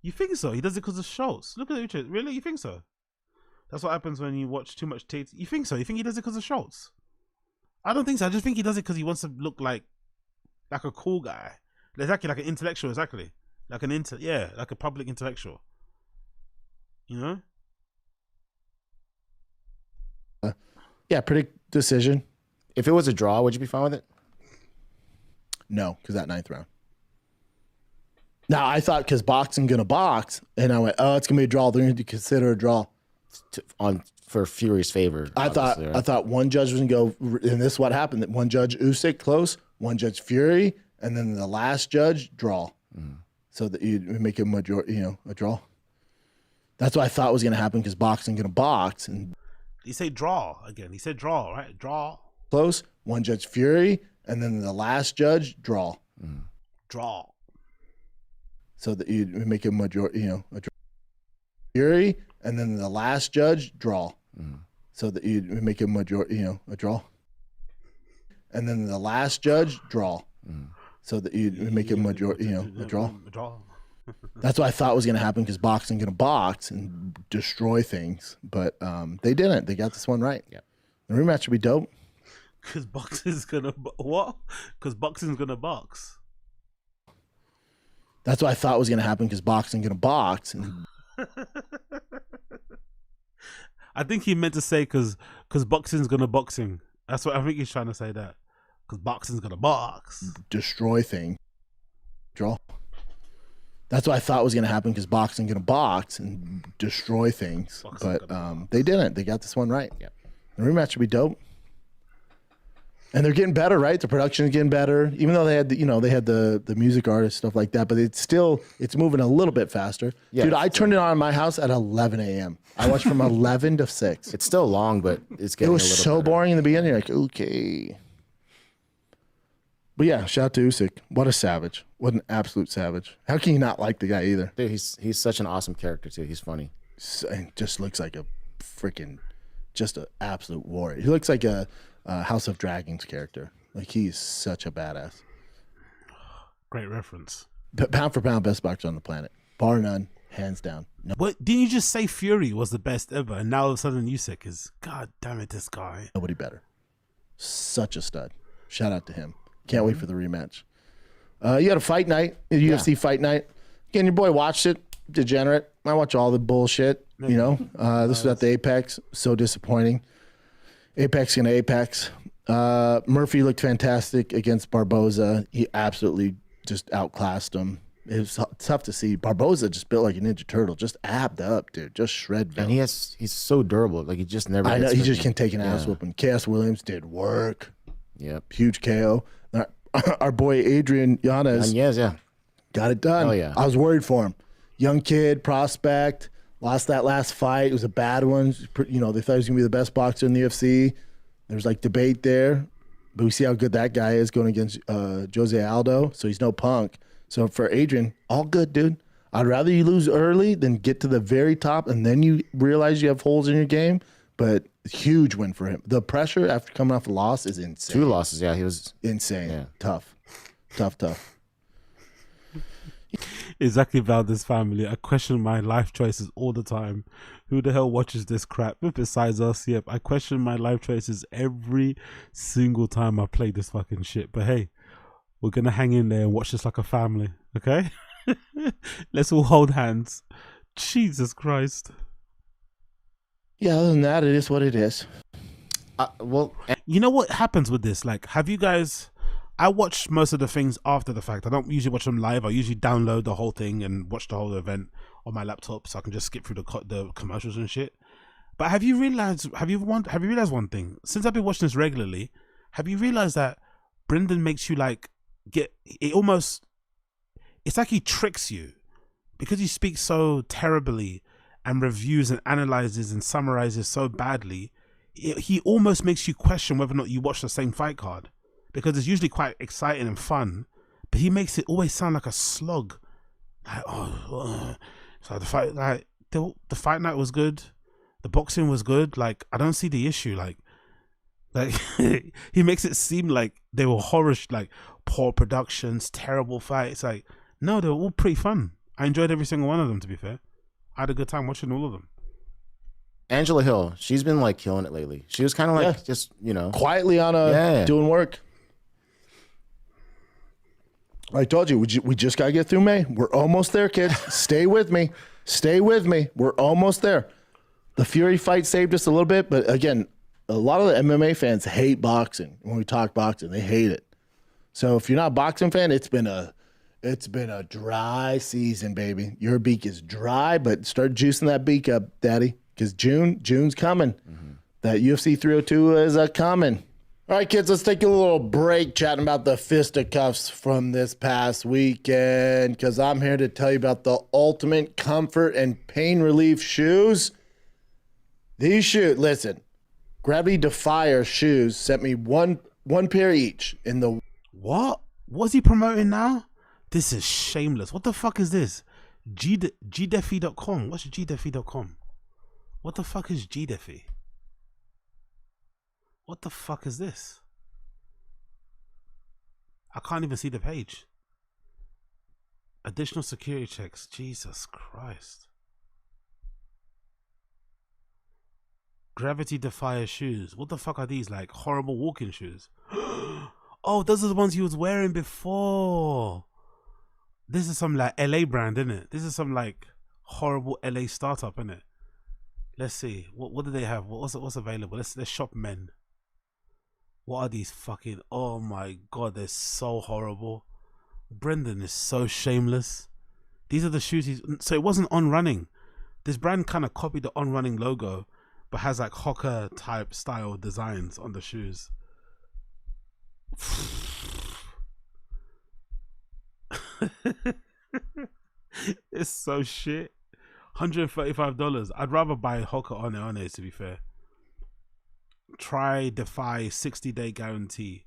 You think so? He does it because of Schultz. Look at it. Really? You think so? That's what happens when you watch too much Tate. You think so? You think he does it because of Schultz? I don't think so. I just think he does it because he wants to look like a cool guy. Exactly, like an intellectual, exactly. Like like a public intellectual. You know? yeah, predict decision. If it was a draw, would you be fine with it? No, because that 9th round. Now, I thought because boxing going to box, and I went, oh, it's going to be a draw. They're going to consider a draw. For Fury's favor. I thought one judge was going to go, and this is what happened. That one judge, Usyk, close, one judge, Fury, and then the last judge, draw. So that you make it a draw. That's what I thought was going to happen because boxing going to box. And He said draw again. He said draw, right? Draw. Close, one judge, Fury, and then the last judge, draw. Draw. So that you make it a draw. Fury, and then the last judge, draw. So that you make it a draw. And then the last judge, draw. So that you make it a draw. Draw. That's what I thought was going to happen because boxing going to box and destroy things, but they didn't. They got this one right. Yeah, the rematch would be dope. Because boxing's gonna what? Because boxing's gonna box. That's what I thought was going to happen because boxing going to box. And I think he meant to say because boxing's gonna boxing. That's what I think he's trying to say. That because boxing's gonna box. Destroy things. Draw. That's what I thought was going to happen because boxing going to box and destroy things, but they didn't. They got this one right. Yeah, the rematch would be dope. And they're getting better, right? The production's getting better, even though they had the music artists, stuff like that. But it's moving a little bit faster. Yeah, dude, I turned it on in my house at 11 a.m. I watched from 11 to 6. It's still long, but it's getting. It was a little so better. boring in the beginning. You're like, okay. But yeah, shout out to Usyk. What a savage. What an absolute savage. How can you not like the guy either? Dude, he's such an awesome character too. He's funny. And just looks like a freaking, just an absolute warrior. He looks like a House of Dragons character. Like he's such a badass. Great reference. Pound for pound, best boxer on the planet. Bar none, hands down. No. What didn't you just say? Fury was the best ever, and now all of a sudden Usyk is. God damn it, this guy. Nobody better. Such a stud. Shout out to him. Can't wait for the rematch. You had a fight night, a UFC fight night. Again, your boy watched it. Degenerate. I watch all the bullshit. You know, this was at the Apex. So disappointing. Apex and Apex. Murphy looked fantastic against Barboza. He absolutely just outclassed him. It was tough to see. Barboza just built like a Ninja Turtle, just abbed up, dude, just shred. And he's so durable. Like he just never. I know he just can take an ass whooping. Chaos Williams did work. Yep. Huge KO. Our boy Adrian Yanez. Got it done. Oh yeah. I was worried for him. Young kid, prospect. Lost that last fight. It was a bad one. You know, they thought he was gonna be the best boxer in the UFC. There was like debate there, but we see how good that guy is going against Jose Aldo. So he's no punk. So for Adrian, all good, dude. I'd rather you lose early than get to the very top and then you realize you have holes in your game. But huge win for him. The pressure after coming off a loss is insane. 2 losses, yeah. He was insane. Yeah. Tough. Exactly about this family. I question my life choices all the time. Who the hell watches this crap? Besides us, yep. I question my life choices every single time I play this fucking shit. But hey, we're gonna hang in there and watch this like a family, okay? Let's all hold hands. Jesus Christ. Yeah, other than that, it is what it is. Well, you know what happens with this? Like, have you guys... I watch most of the things after the fact. I don't usually watch them live. I usually download the whole thing and watch the whole event on my laptop so I can just skip through the commercials and shit. But have you realized one thing? Since I've been watching this regularly, have you realized that Brendan makes you like it's like he tricks you because he speaks so terribly and reviews and analyzes and summarizes so badly. He almost makes you question whether or not you watch the same fight card, because it's usually quite exciting and fun, but he makes it always sound like a slog. Like, so the fight, like the fight night was good, the boxing was good. Like, I don't see the issue. Like he makes it seem like they were horror, like poor productions, terrible fights. Like, no, they were all pretty fun. I enjoyed every single one of them, to be fair. I had a good time watching all of them. Angela Hill, she's been like killing it lately. She was kind of like just, you know, quietly on doing work. I told you, we just got to get through May. We're almost there, kids. Stay with me. Stay with me. We're almost there. The Fury fight saved us a little bit, but again, a lot of the MMA fans hate boxing. When we talk boxing, they hate it. So if you're not a boxing fan, it's been a dry season, baby. Your beak is dry, but start juicing that beak up, Daddy, because June's coming. That UFC 302 is coming. All right, kids, let's take a little break chatting about the fisticuffs from this past weekend, because I'm here to tell you about the ultimate comfort and pain relief shoes. These shoes, listen, Gravity Defier shoes sent me one pair each in the... What? What's he promoting now? This is shameless. What the fuck is this? GDefy.com. What's GDefy.com? What the fuck is GDefy? What the fuck is this? I can't even see the page. Additional security checks. Jesus Christ. Gravity Defier shoes. What the fuck are these? Like horrible walking shoes? Oh, those are the ones he was wearing before. This is some like LA brand, isn't it? This is some like horrible LA startup, isn't it? Let's see. What do they have? What's available? Let's shop men. What are these fucking... Oh my god, they're so horrible. Brendan is so shameless. These are the shoes so it wasn't On Running. This brand kind of copied the On Running logo, but has like hawker type style designs on the shoes. It's so shit. $135. I'd rather buy hawker on it, to be fair. Try Defy 60-day guarantee.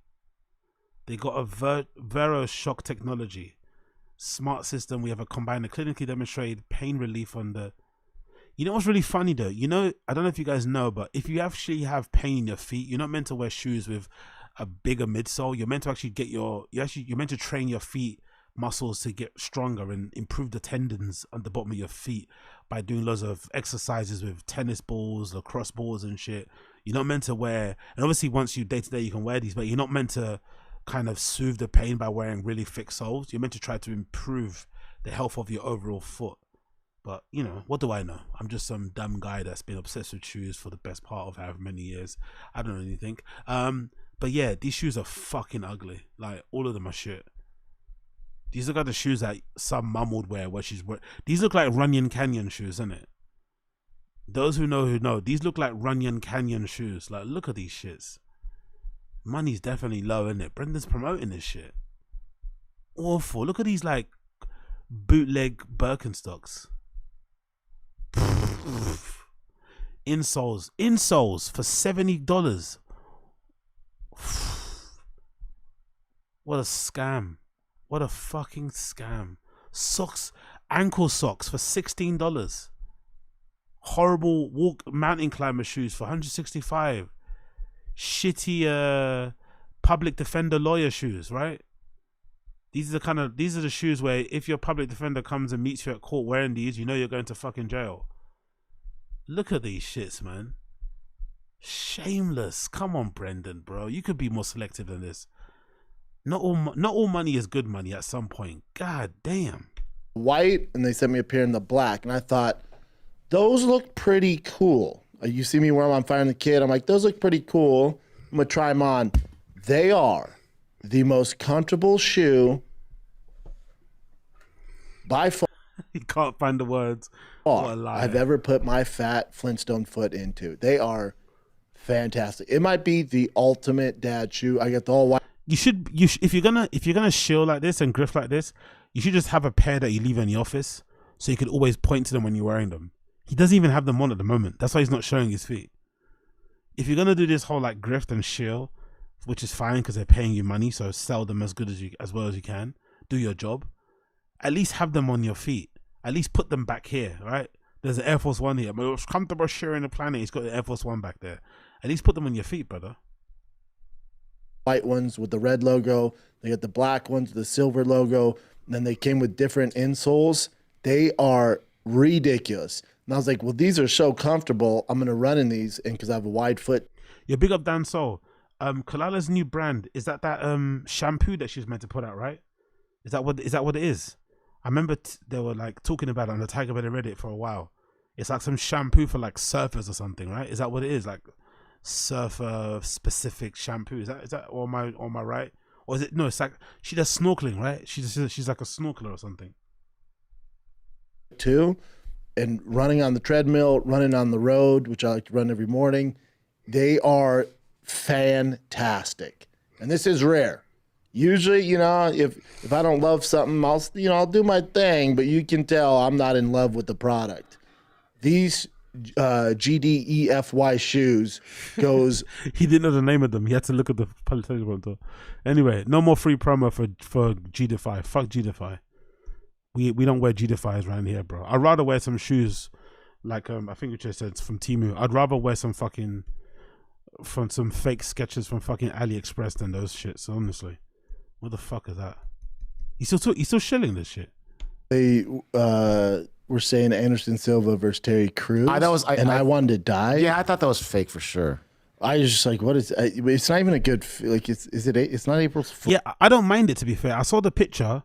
They got a Vero shock technology smart system. We have a combined a clinically demonstrated pain relief on the... You know what's really funny though? You know, I don't know if you guys know, but if you actually have pain in your feet, you're not meant to wear shoes with a bigger midsole. You're meant to actually get you're meant to train your feet muscles to get stronger and improve the tendons on the bottom of your feet by doing loads of exercises with tennis balls, lacrosse balls and shit. You're not meant to wear, and obviously once you day to day you can wear these, but you're not meant to kind of soothe the pain by wearing really thick soles. You're meant to try to improve the health of your overall foot. But you know, what do I know? I'm just some dumb guy that's been obsessed with shoes for the best part of however many years. I don't know anything. But yeah, these shoes are fucking ugly. Like all of them are shit. These look like the shoes that some mum would wear where she's wearing. These look like Runyon Canyon shoes, isn't it? Those who know. These look like Runyon Canyon shoes. Like, look at these shits. Money's definitely low, isn't it? Brendan's promoting this shit. Awful. Look at these like bootleg Birkenstocks. Insoles for $70. What a scam. What a fucking scam. Socks, ankle socks for $16. Horrible mountain climber shoes for $165. Shitty public defender lawyer shoes, right? These are the shoes where if your public defender comes and meets you at court wearing these, you know you're going to fucking jail. Look at these shits, man. Shameless. Come on, Brendan, bro. You could be more selective than this. Not all money is good money at some point. God damn. White, and they sent me a pair in the black, and I thought, those look pretty cool. You see me wear them on Fire and the Kid. I'm like, those look pretty cool. I'm going to try them on. They are the most comfortable shoe by far. He can't find the words. What a liar. I've ever put my fat Flintstone foot into. They are fantastic. It might be the ultimate dad shoe. I got the all white. You should if you're gonna shill like this and griff like this, you should just have a pair that you leave in the office so you could always point to them when you're wearing them. He doesn't even have them on at the moment. That's why he's not showing his feet. If you're gonna do this whole like grift and shill, which is fine because they're paying you money, so sell them as well as you can. Do your job. At least have them on your feet. At least put them back here, right? There's an Air Force One here. Most comfortable sharing the planet. He's got the Air Force One back there. At least put them on your feet, brother. White ones with the red logo. They got the black ones with the silver logo. And then they came with different insoles. They are ridiculous. And I was like, well, these are so comfortable. I'm going to run in these, and because I have a wide foot. Yeah, big up Dan Soul. Kalala's new brand, is that shampoo that she's meant to put out, right? Is that what it is? I remember they were like talking about it on the Tiger Better Reddit for a while. It's like some shampoo for like surfers or something, right? Is that what it is? Like surfer specific shampoo? Is that or am I right? Or is it no? It's like she does snorkeling, right? She's like a snorkeler or something. Too, and running on the treadmill, running on the road, which I like to run every morning. They are fantastic, and this is rare. Usually, you know, if I don't love something, I'll do my thing, but you can tell I'm not in love with the product. These GDEFY shoes goes. He didn't know the name of them. He had to look at the teleprompter. Anyway, no more free promo for GDefy. Fuck GDefy. We don't wear GDefies around here, bro. I'd rather wear some shoes like I think you just said it's from Temu. I'd rather wear some fucking from some fake sketches from fucking AliExpress than those shits. Honestly, what the fuck is that? He's still shilling this shit. They were saying Anderson Silva versus Terry Cruz. I wanted to die. Yeah, I thought that was fake for sure. I was just like, what is? It's not even a good. Like, it's not April Fool's. Yeah, I don't mind it, to be fair. I saw the picture.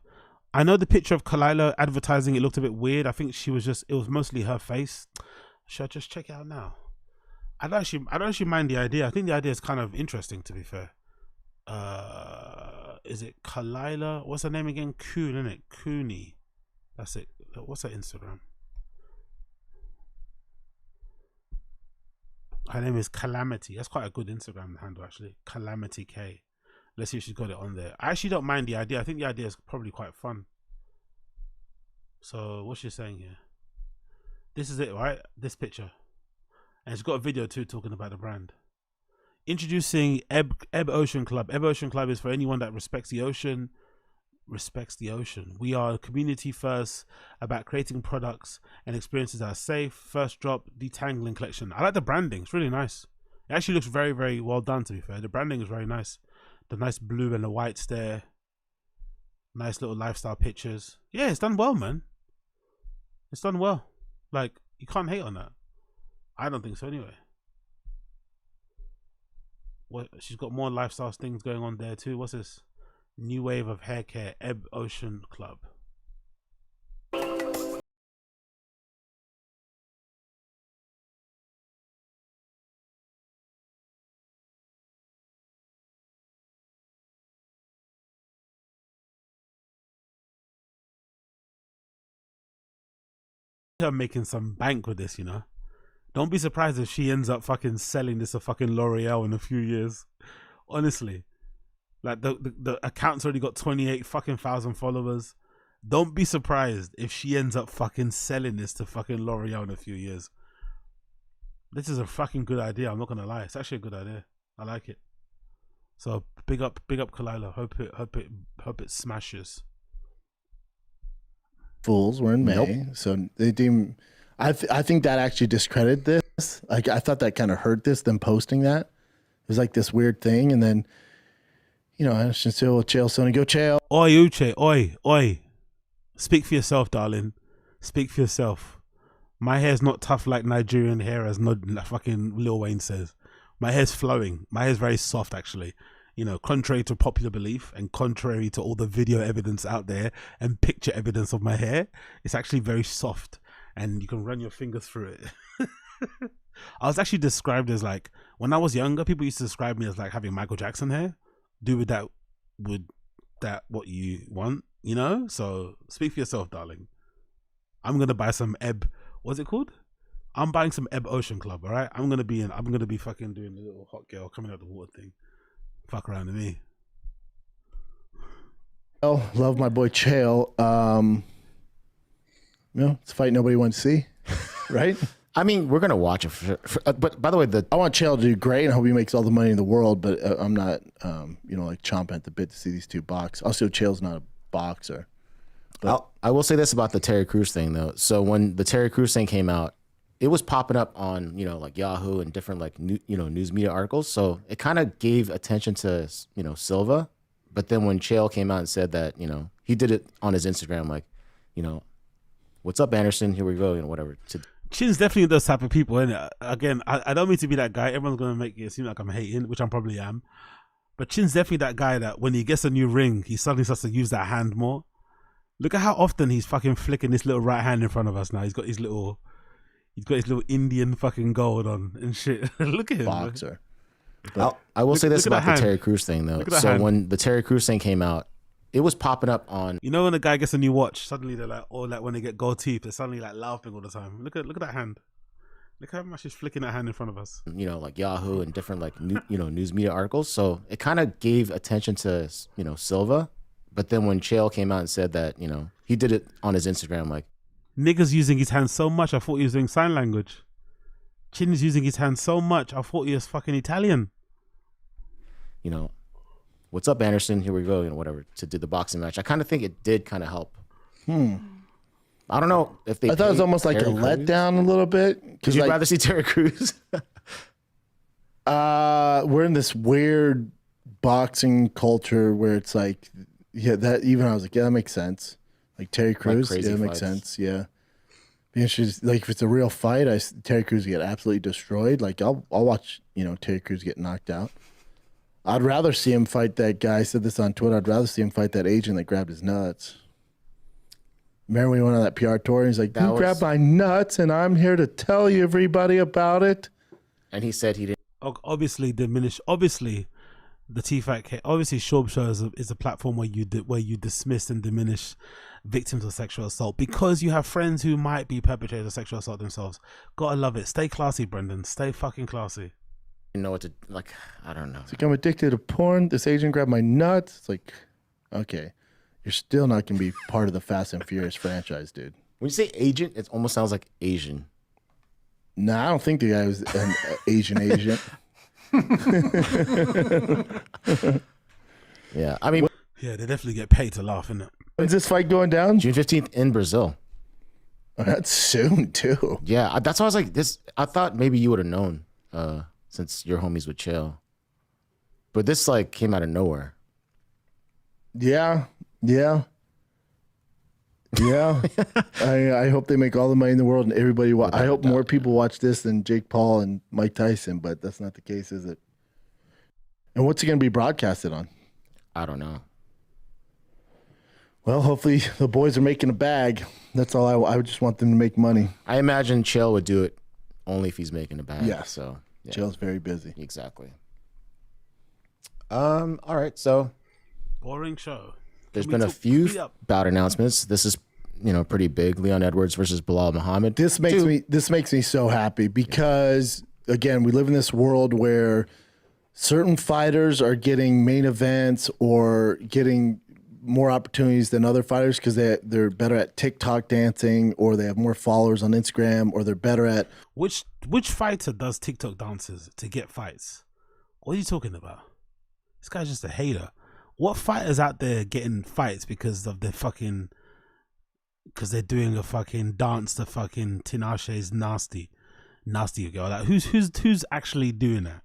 I know the picture of Kalila advertising. It looked a bit weird. I think it was mostly her face. Should I just check it out now? I don't actually mind the idea. I think the idea is kind of interesting, to be fair. Is it Kalila? What's her name again? Coon, isn't it? Cooney. That's it. What's her Instagram? Her name is Calamity. That's quite a good Instagram handle, actually. Calamity K. Let's see if she's got it on there. I actually don't mind the idea. I think the idea is probably quite fun. So what's she saying here? This is it, right? This picture. And it's got a video too talking about the brand. Introducing Ebb Ocean Club. Ebb Ocean Club is for anyone that respects the ocean. We are a community first about creating products and experiences that are safe. First drop, detangling collection. I like the branding. It's really nice. It actually looks very, very well done, to be fair. The branding is very nice. The nice blue and the whites there. Nice little lifestyle pictures. Yeah, it's done well, man. It's done well. Like, you can't hate on that. I don't think so anyway. What, she's got more lifestyle things going on there too. What's this? New wave of hair care. Ebb Ocean Club. Her making some bank with this, you know. Don't be surprised if she ends up fucking selling this to fucking L'Oreal in a few years. Honestly, like the account's already got 28 fucking thousand followers. Don't be surprised if she ends up fucking selling this to fucking L'Oreal in a few years. This is a fucking good idea. I'm not gonna lie. It's actually a good idea. I like it. So big up Kalila. Hope it smashes. Fools. We're in May, so they deem. I think that actually discredited this. Like, I thought that kind of hurt this. Them posting that, it was like this weird thing, and then, you know, I should say, "Oh, Chael, Sony, go Chael." Oi, Uche, oi. Speak for yourself, darling. Speak for yourself. My hair's not tough like Nigerian hair, as fucking Lil Wayne says. My hair's flowing. My hair's very soft, actually. You know, contrary to popular belief and contrary to all the video evidence out there and picture evidence of my hair, it's actually very soft and you can run your fingers through it. I was actually described as, like, when I was younger, people used to describe me as like having Michael Jackson hair. Do with that what you want, you know? So speak for yourself, darling. I'm gonna buy some Ebb. What's it called? I'm buying some Ebb Ocean Club. All right. I'm gonna be fucking doing the little hot girl coming out the water thing. Fuck around with me. Oh, love my boy Chael. It's a fight nobody wants to see, right? I mean, we're gonna watch it. But by the way, I want Chael to do great and hope he makes all the money in the world. But I'm not, like chomping at the bit to see these two box. Also, Chael's not a boxer. But I will say this about the Terry Crews thing though. So when the Terry Crews thing came out, it was popping up on like Yahoo and different like news media articles. So it kind of gave attention to Silva. But then when Chael came out and said that he did it on his Instagram, like what's up, Anderson? Here we go, whatever. Chin's definitely those type of people, and again, I don't mean to be that guy. Everyone's gonna make it seem like I'm hating, which I probably am. But Chin's definitely that guy that when he gets a new ring, he suddenly starts to use that hand more. Look at how often he's fucking flicking this little right hand in front of us now. He's got his little Indian fucking gold on and shit. Look at him, boxer. I will say this about the Terry Crews thing though. So when the Terry Crews thing came out, it was popping up on. When a guy gets a new watch, suddenly they're like, or like when they get gold teeth, they're suddenly like laughing all the time. Look at that hand. Look how much he's flicking that hand in front of us. Like Yahoo and different like news media articles. So it kind of gave attention to Silva. But then when Chael came out and said that he did it on his Instagram, like niggas using his hand so much, I thought he was doing sign language. Chin's using his hand so much, I thought he was fucking Italian. What's up, Anderson? Here we go, whatever, to do the boxing match. I kind of think it did kind of help. I don't know if they. I thought it was almost like Terry a Crews. letdown a little bit. Because you'd rather see Terry Crews. We're in this weird boxing culture where it's like, that even I was like, that makes sense. Like Terry Crews, that makes sense. Yeah. She's like, if it's a real fight, Terry Crews get absolutely destroyed. Like I'll watch, Terry Crews get knocked out. I'd rather see him fight that guy. I said this on Twitter. I'd rather see him fight that agent that grabbed his nuts. Remember when he went on that PR tour? And he's like, "You grabbed my nuts, and I'm here to tell you everybody about it." And he said he didn't. Obviously, Obviously, the TFAC case. Obviously, SCHAUB Show is a platform where you dismiss and diminish victims of sexual assault because you have friends who might be perpetrators of sexual assault themselves. Gotta love it. Stay classy, Brendan. Stay fucking classy. Know what to like. I don't know. It's like, I'm addicted to porn. This agent grabbed my nuts. It's like, okay, you're still not gonna be part of the Fast and Furious franchise, dude. When you say agent, it almost sounds like Asian. Nah, I don't think the guy was an Asian agent. Yeah, I mean, yeah, they definitely get paid to laugh, innit? When's this fight going down? June 15th in Brazil. Oh, that's soon too. Yeah, that's why I was like, this. I thought maybe you would have known. Since your homies would chill. But this like came out of nowhere. Yeah. I hope they make all the money in the world and everybody I hope more people watch this than Jake Paul and Mike Tyson, but that's not the case, is it? And what's it going to be broadcasted on? I don't know. Well, hopefully the boys are making a bag. That's all I would just want them to make money. I imagine Chael would do it only if he's making a bag. Yeah. So yeah. Chael's very busy. Exactly. All right. So boring show. There's been a few bout announcements. This is, pretty big. Leon Edwards versus Bilal Muhammad. This makes me so happy because again, we live in this world where certain fighters are getting main events or getting more opportunities than other fighters because they're better at TikTok dancing or they have more followers on Instagram or they're better at which fighter does TikTok dances to get fights? What are you talking about? This guy's just a hater. What fighters out there getting fights because of their fucking because they're doing a fucking dance to fucking Tinashe's nasty girl? Like who's actually doing that?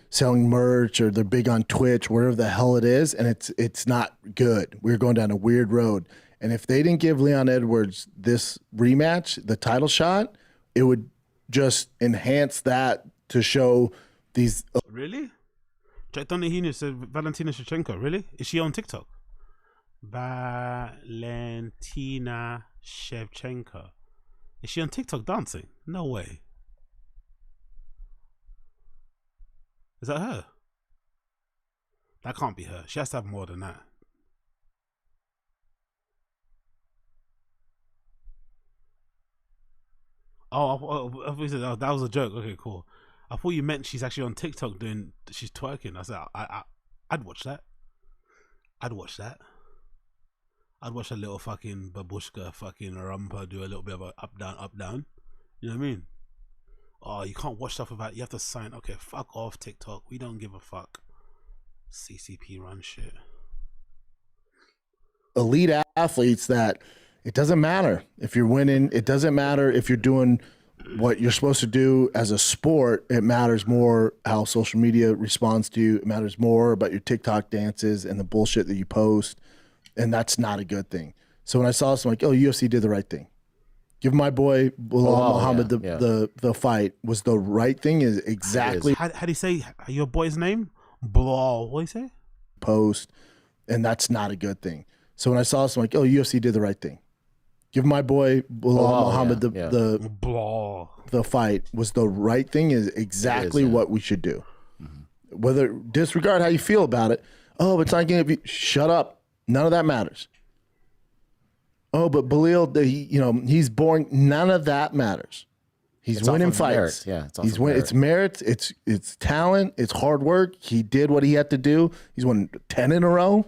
Selling merch or they're big on Twitch, whatever the hell it is, and it's not good. We're going down a weird road. And if they didn't give Leon Edwards this rematch, the title shot, it would just enhance that to show these. Really? Jack Donahue said Valentina Shevchenko. Really? Is she on TikTok? Valentina Shevchenko. Is she on TikTok dancing? No way. Is that her? That can't be her. She has to have more than that. I thought you said that was a joke. Okay, cool. I thought you meant she's actually on TikTok she's twerking. I said I'd watch that. I'd watch that. I'd watch a little fucking babushka fucking rumpa do a little bit of a up down. You know what I mean? Oh, you can't watch stuff about. You have to sign. Okay, fuck off TikTok. We don't give a fuck. CCP run shit. Elite athletes that it doesn't matter if you're winning. It doesn't matter if you're doing what you're supposed to do as a sport. It matters more how social media responds to you. It matters more about your TikTok dances and the bullshit that you post. And that's not a good thing. So when I saw this, I'm like, oh, UFC did the right thing. Give my boy Bilal Muhammad the fight was the right thing. Is exactly how do you say your boy's name? Bilal. What do you say? Post, and that's not a good thing. So when I saw this, I'm like, oh, UFC did the right thing. Give my boy Bilal Muhammad the fight was the right thing. Is exactly what we should do. Mm-hmm. Whether disregard how you feel about it. Oh, it's not going to be. Shut up. None of that matters. Oh, but Bilal, he's boring. None of that matters. He's winning fights. Yeah, he's winning. It's merit. It's talent. It's hard work. He did what he had to do. He's won 10 in a row.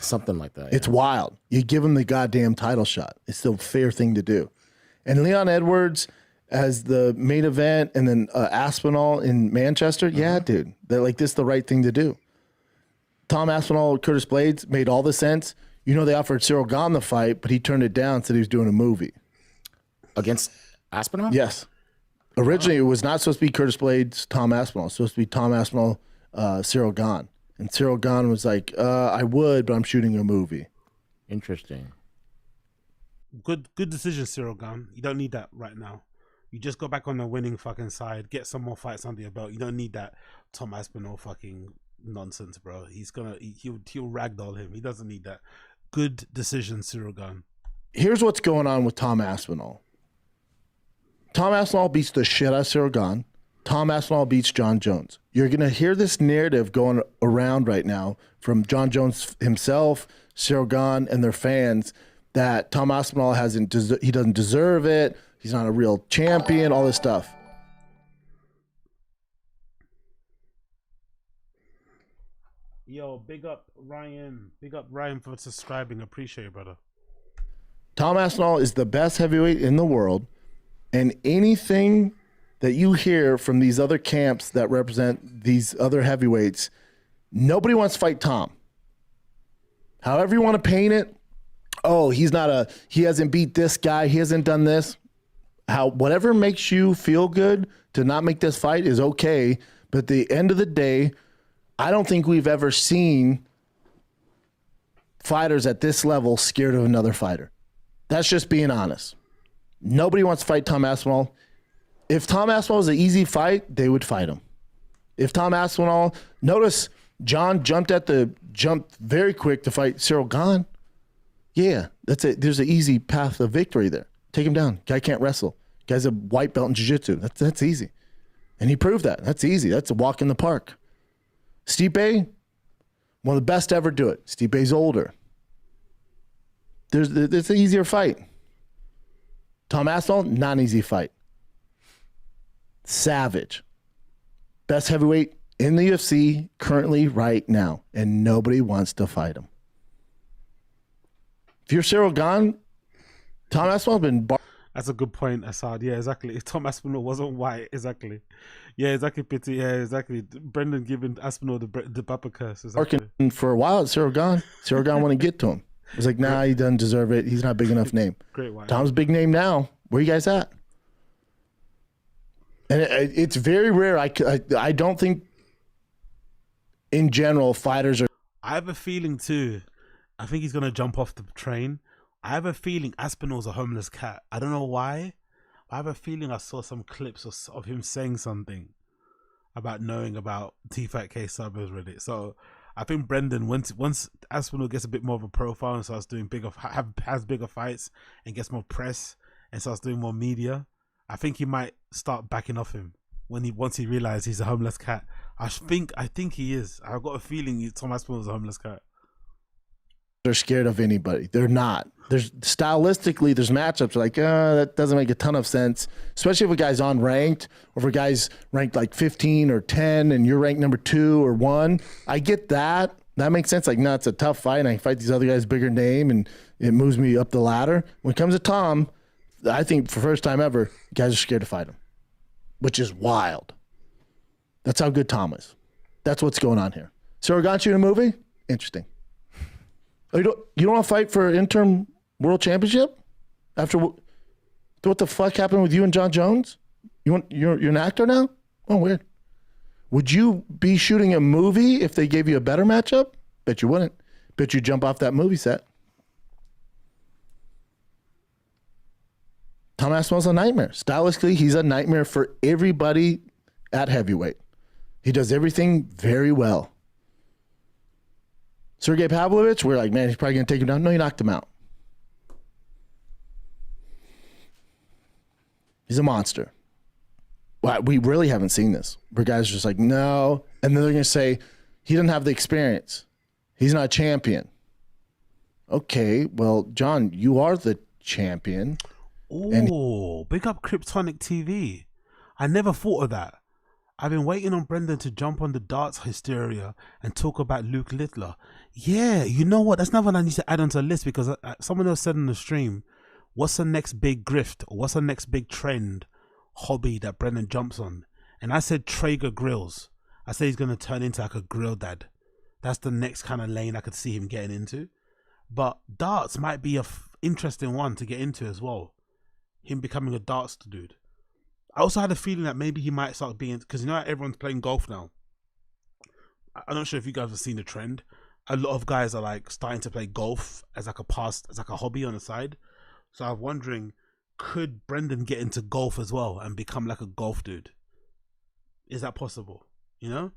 Something like that. It's wild. You give him the goddamn title shot. It's the fair thing to do. And Leon Edwards as the main event, and then Aspinall in Manchester. Mm-hmm. Yeah, dude. This is the right thing to do. Tom Aspinall, Curtis Blades made all the sense. They offered Cyril Gane the fight, but he turned it down, said he was doing a movie. Against Aspinall? Yes. Originally, it was not supposed to be Curtis Blades, Tom Aspinall. It was supposed to be Tom Aspinall, Cyril Gane. And Cyril Gane was like, I would, but I'm shooting a movie. Interesting. Good decision, Cyril Gane. You don't need that right now. You just go back on the winning fucking side, get some more fights under your belt. You don't need that Tom Aspinall fucking nonsense, bro. He'll ragdoll him. He doesn't need that. Good decision, Cyril Gane. Here's what's going on with Tom Aspinall. Tom Aspinall beats the shit out of Cyril Gane. Tom Aspinall beats John Jones. You're going to hear this narrative going around right now from John Jones himself, Cyril Gane, and their fans that Tom Aspinall he doesn't deserve it. He's not a real champion, all this stuff. Yo, big up Ryan. Big up Ryan for subscribing. Appreciate it, brother. Tom Aspinall is the best heavyweight in the world. And anything that you hear from these other camps that represent these other heavyweights, nobody wants to fight Tom. However you want to paint it, oh, he hasn't beat this guy, he hasn't done this. Whatever makes you feel good to not make this fight is okay. But at the end of the day, I don't think we've ever seen fighters at this level scared of another fighter. That's just being honest. Nobody wants to fight Tom Aspinall. If Tom Aspinall was an easy fight, they would fight him. If Tom Aspinall, notice John jumped very quick to fight Cyril Gane. Yeah, that's it. There's an easy path to victory there. Take him down. Guy can't wrestle. Guy's a white belt in jiu-jitsu. That's easy. And he proved that. That's easy. That's a walk in the park. Stipe, one of the best to ever do it. Stipe's older. There's an easier fight. Tom Aspinall, not an easy fight. Savage. Best heavyweight in the UFC currently right now, and nobody wants to fight him. If you're Cyril Gane, Tom Aspinall's been... That's a good point, Assad. Yeah, exactly. If Tom Aspinall wasn't white, exactly. Yeah, exactly, Pity. Yeah, exactly. Brendan giving Aspinall the Papa curse. Exactly. Working for a while at Cyril Gane. Cyril Gane want to get to him. It was like, nah, he doesn't deserve it. He's not a big enough name. Great white. Tom's a big name now. Where you guys at? And it's very rare. I don't think, in general, fighters are... I have a feeling, too. I think he's going to jump off the train. I have a feeling Aspinall's a homeless cat. I don't know why. I have a feeling I saw some clips of him saying something about knowing about T-Fat-K suburbs Reddit. So I think Brendan, once Aspinall gets a bit more of a profile and starts doing has bigger fights and gets more press and starts doing more media, I think he might start backing off him once he realizes he's a homeless cat. I think he is. I've got a feeling Tom Aspinall's a homeless cat. They're scared of anybody. They're not. There's stylistically, there's matchups like, that doesn't make a ton of sense, especially if a guy's unranked or if a guy's ranked like 15 or 10 and you're ranked number 2 or 1. I get that. That makes sense. Like, no, it's a tough fight and I can fight these other guys bigger name and it moves me up the ladder. When it comes to Tom, I think for first time ever, guys are scared to fight him, which is wild. That's how good Tom is. That's what's going on here. So I got you in a movie? Interesting. Oh, you don't want to fight for an interim world championship after what the fuck happened with you and John Jones? You're an actor now? Oh, weird. Would you be shooting a movie if they gave you a better matchup? Bet you wouldn't. Bet you jump off that movie set. Tom Aspinall's a nightmare. Stylistically, he's a nightmare for everybody at heavyweight. He does everything very well. Sergey Pavlovich, we're like, man, he's probably going to take him down. No, he knocked him out. He's a monster. Well, we really haven't seen this. Where guys are just like, no. And then they're going to say, he doesn't have the experience. He's not a champion. Okay, well, John, you are the champion. Oh, big up Kryptonic TV. I never thought of that. I've been waiting on Brendan to jump on the darts hysteria and talk about Luke Littler. Yeah, you know what? That's not what I need to add onto the list because someone else said in the stream, what's the next big grift or what's the next big trend hobby that Brendan jumps on? And I said Traeger grills. I said he's going to turn into like a grill dad. That's the next kind of lane I could see him getting into. But darts might be a interesting one to get into as well. Him becoming a darts dude. I also had a feeling that maybe he might start being, because you know how everyone's playing golf now. I'm not sure if you guys have seen the trend. A lot of guys are like starting to play golf as like a hobby on the side. So I'm wondering, could Brendan get into golf as well and become like a golf dude? Is that possible? You know,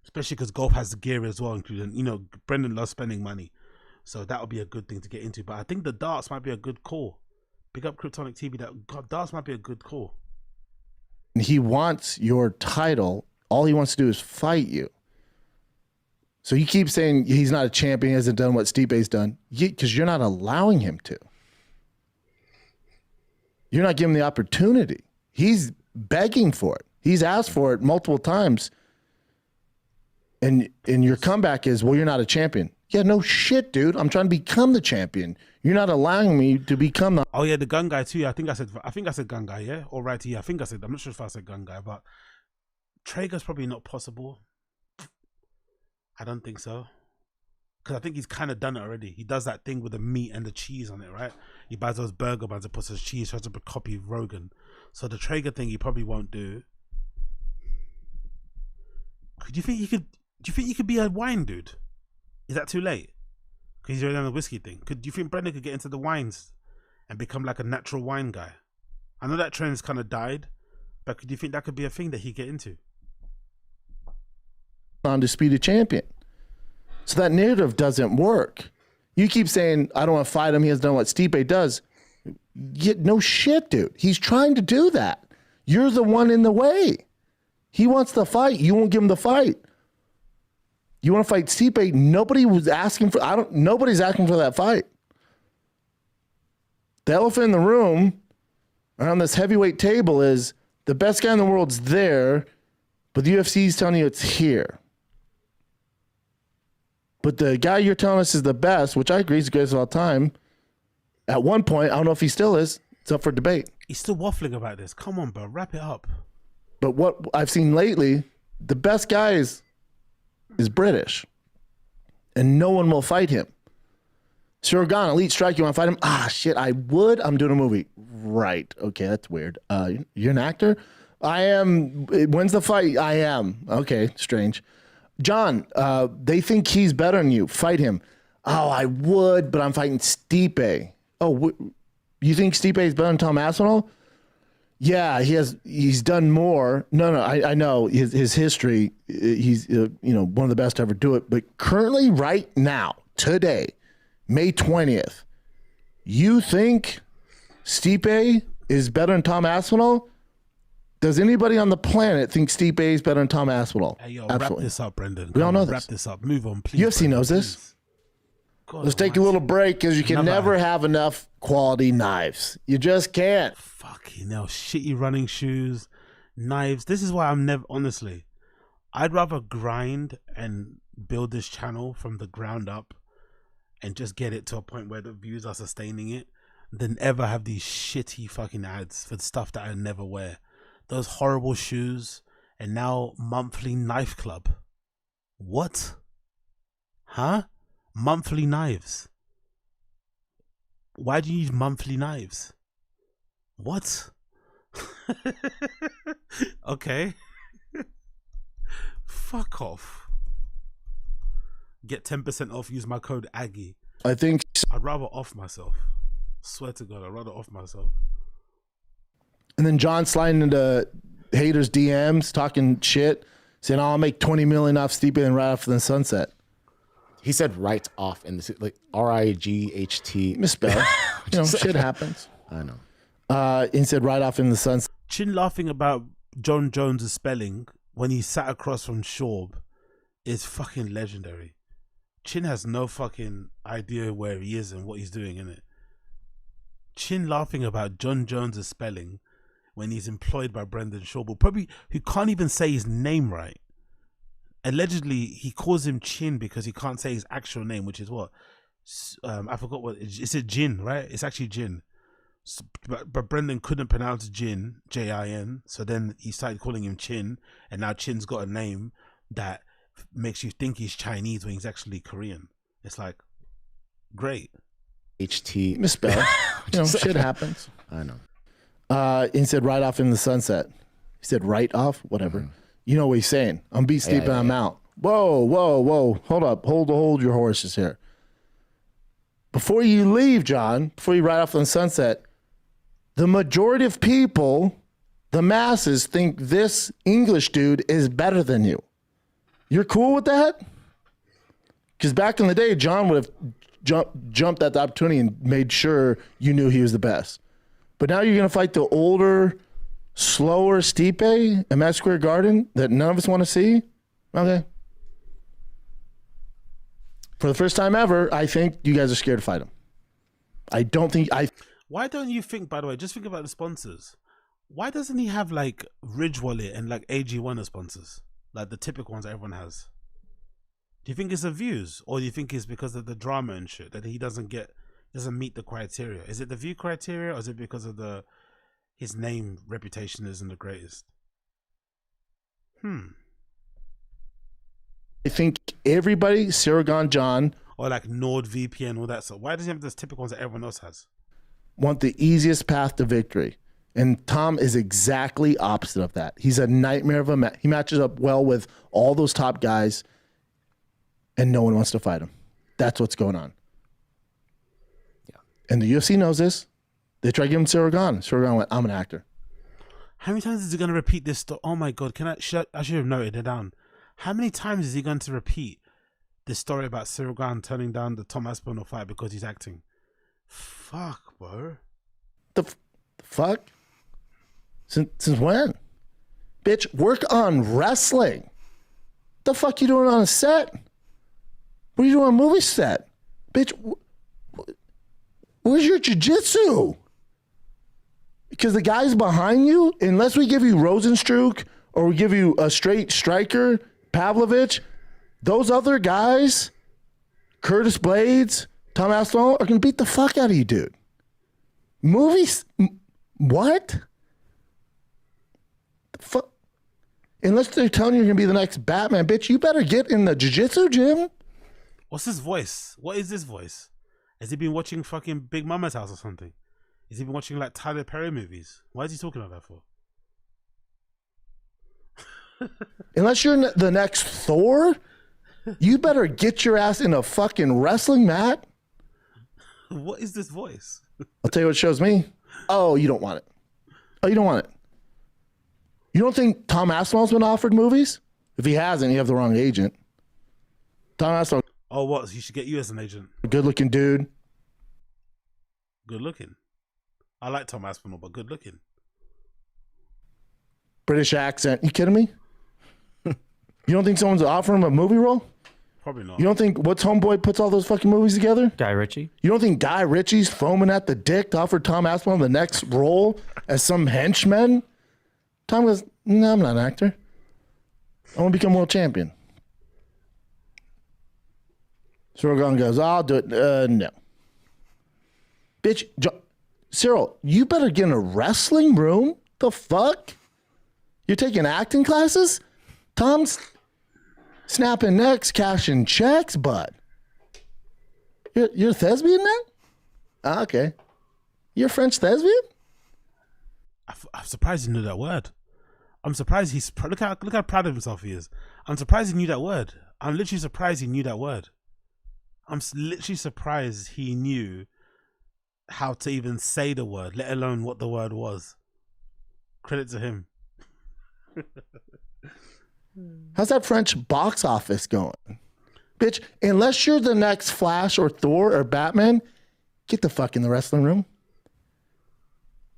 especially because golf has the gear as well, including, you know, Brendan loves spending money, so that would be a good thing to get into. But I think the darts might be a good call. Pick up Kryptonic TV. Darts might be a good call. He wants your title. All he wants to do is fight you. So you keep saying he's not a champion, he hasn't done what Stipe's done, because you're not allowing him to. You're not giving him the opportunity. He's begging for it. He's asked for it multiple times. And your comeback is, well, you're not a champion. Yeah, no shit, dude. I'm trying to become the champion. You're not allowing me to become the... Oh yeah, the gun guy too. I think I said gun guy, yeah? Or right, yeah. I'm not sure if I said gun guy, but Traeger's probably not possible. I don't think so. Because I think he's kind of done it already. He does that thing with the meat and the cheese on it, right? He buys those burger buns and puts his cheese, tries to copy Rogan. So the Traeger thing he probably won't do. Do you think you could be a wine dude? Is that too late? Because he's already on the whiskey thing. Do you think Brendan could get into the wines and become like a natural wine guy? I know that trend's kind of died, but do you think that could be a thing that he'd get into? Undisputed champion. So that narrative doesn't work. You keep saying, I don't want to fight him. He has done what Stipe does. No shit, dude. He's trying to do that. You're the one in the way. He wants the fight. You won't give him the fight. You want to fight Stipe? Nobody's asking for that fight. The elephant in the room around this heavyweight table is the best guy in the world's there, but the UFC is telling you it's here. But the guy you're telling us is the best, which I agree is the greatest of all time, at one point, I don't know if he still is, it's up for debate. He's still waffling about this. Come on, bro, wrap it up. But what I've seen lately, the best guy is British, and no one will fight him. Suragan, elite strike, you want to fight him? Ah, shit, I would. I'm doing a movie. Right. Okay, that's weird. You're an actor? I am. When's the fight? I am. Okay, strange. John, they think he's better than you. Fight him. Oh, I would, but I'm fighting Stipe. Oh, you think Stipe is better than Tom Aspinall? Yeah, he's done more. No, I know his history. He's one of the best to ever do it. But currently, right now, today, May 20th, you think Stipe is better than Tom Aspinall? Does anybody on the planet think Stipe is better than Tom Aspinall? Hey, yo, Absolutely. wrap this up, Brendan. We all know this. Wrap this up. Move on, please. UFC Brendan, knows this. please. God, Let's take a little break because you can never have enough quality knives. You just can't. Fucking hell, shitty running shoes, knives. This is why I'm never, honestly, I'd rather grind and build this channel from the ground up and just get it to a point where the views are sustaining it than ever have these shitty fucking ads for stuff that I never wear. Those horrible shoes and now monthly knife club. What? Huh? Monthly knives. Why do you use monthly knives? What? Okay. Fuck off. Get 10% off, use my code Aggie. I think I'd rather off myself. Swear to God, I'd rather off myself. And then John sliding into haters' DMs, talking shit, saying, I'll make 20 million off Stipe and right after the sunset. He said right off in the like RIGHT. Misspelled. Shit happens. I know. He said right off in the sunset. Chin laughing about John Jones' spelling when he sat across from SCHAUB is fucking legendary. Chin has no fucking idea where he is and what he's doing, innit? Chin laughing about John Jones' spelling when he's employed by Brendan Schaub, probably who can't even say his name right. Allegedly, he calls him Chin because he can't say his actual name, which is what? I forgot what. Is it Jin, right? It's actually Jin. So, but Brendan couldn't pronounce Jin, J-I-N, so then he started calling him Chin, and now Chin's got a name that makes you think he's Chinese when he's actually Korean. It's like, great. HT. Misspelled. Shit happens. I know. He said right off in the sunset. He said right off, whatever. Mm-hmm. You know what he's saying. I'm beat Stipe and I'm out. Whoa. Hold up. Hold your horses here. Before you leave, John, before you ride off in the sunset, the majority of people, the masses, think this English dude is better than you. You're cool with that? Because back in the day, John would have jumped at the opportunity and made sure you knew he was the best. But now you're going to fight the older, slower Stipe at Madison Square Garden that none of us want to see? Okay. For the first time ever, I think you guys are scared to fight him. I don't think Why don't you think, by the way, just think about the sponsors. Why doesn't he have like Ridge Wallet and like AG1 as sponsors? Like the typical ones that everyone has. Do you think it's the views, or do you think it's because of the drama and shit that he doesn't meet the criteria? Is it the view criteria, or is it because of his name reputation isn't the greatest? I think everybody, Saragon John, or like NordVPN, all that. So why does he have those typical ones that everyone else has? Want the easiest path to victory. And Tom is exactly opposite of that. He's a nightmare of a match. He matches up well with all those top guys, and no one wants to fight him. That's what's going on. Yeah. And the UFC knows this. They tried to give him Saragon. Saragon went, I'm an actor. How many times is he going to repeat this? Oh my God. I should have noted it down. How many times is he going to repeat this story about Saragon turning down the Tom Aspinall fight because he's acting? Fuck, bro. The fuck? Since when? Bitch, work on wrestling. The fuck you doing on a set? What are you doing on a movie set? Bitch, where's your jiu-jitsu? Because the guys behind you, unless we give you Rosenstruck or we give you a straight striker, Pavlovich, those other guys, Curtis Blades, Tom Aspinall, are going to beat the fuck out of you, dude. Movies? What? The fuck? Unless they're telling you you're going to be the next Batman, bitch, you better get in the jiu-jitsu gym. What's his voice? What is this voice? Has he been watching fucking Big Mama's House or something? Has he been watching like Tyler Perry movies? Why is he talking about that for? Unless you're the next Thor, you better get your ass in a fucking wrestling mat. What is this voice? I'll tell you what it shows me. Oh, you don't want it. Oh, you don't want it. You don't think Tom Aspinall's been offered movies? If he hasn't, you have the wrong agent. Tom Aspinall. Oh, what? He should get you as an agent. Good looking dude. Good looking. I like Tom Aspinall, but good looking. British accent. You kidding me? You don't think someone's offering him a movie role? Probably not. You don't think what's homeboy puts all those fucking movies together? Guy Ritchie. You don't think Guy Ritchie's foaming at the dick to offer Tom Aspinall the next role as some henchman? Tom goes, no, I'm not an actor. I want to become world champion. Cyril goes, I'll do it. No. Bitch, Cyril, you better get in a wrestling room. The fuck? You're taking acting classes? Tom's snapping necks, cashing checks, bud. You're a thespian now? Ah, okay. You're a French thespian? I'm surprised he knew that word. I'm surprised look how proud of himself he is. I'm surprised he knew that word. I'm literally surprised he knew that word. I'm literally surprised he knew how to even say the word, let alone what the word was. Credit to him. How's that French box office going? Bitch, unless you're the next Flash or Thor or Batman, get the fuck in the wrestling room.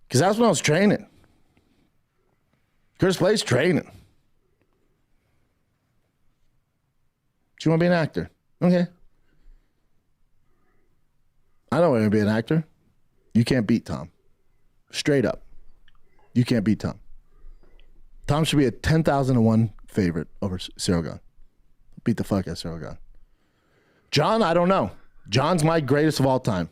Because that's when I was training. Curtis Blade's training. Do you want to be an actor? Okay. I don't want to be an actor. You can't beat Tom. Straight up. You can't beat Tom. Tom should be a 10,001 favorite over Cyril Gane. Beat the fuck out of Cyril Gane. John, I don't know. John's my greatest of all time.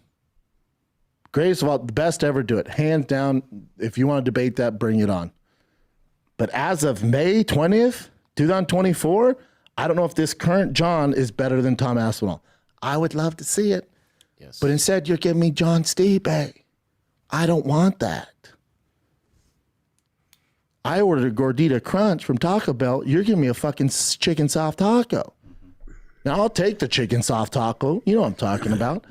Greatest of all, the best to ever do it. Hands down, if you want to debate that, bring it on. But as of May 20th, 2024, I don't know if this current John is better than Tom Aspinall. I would love to see it. Yes. But instead, you're giving me John Stipe. I don't want that. I ordered a gordita crunch from Taco Bell. You're giving me a fucking chicken soft taco. Now, I'll take the chicken soft taco. You know what I'm talking about.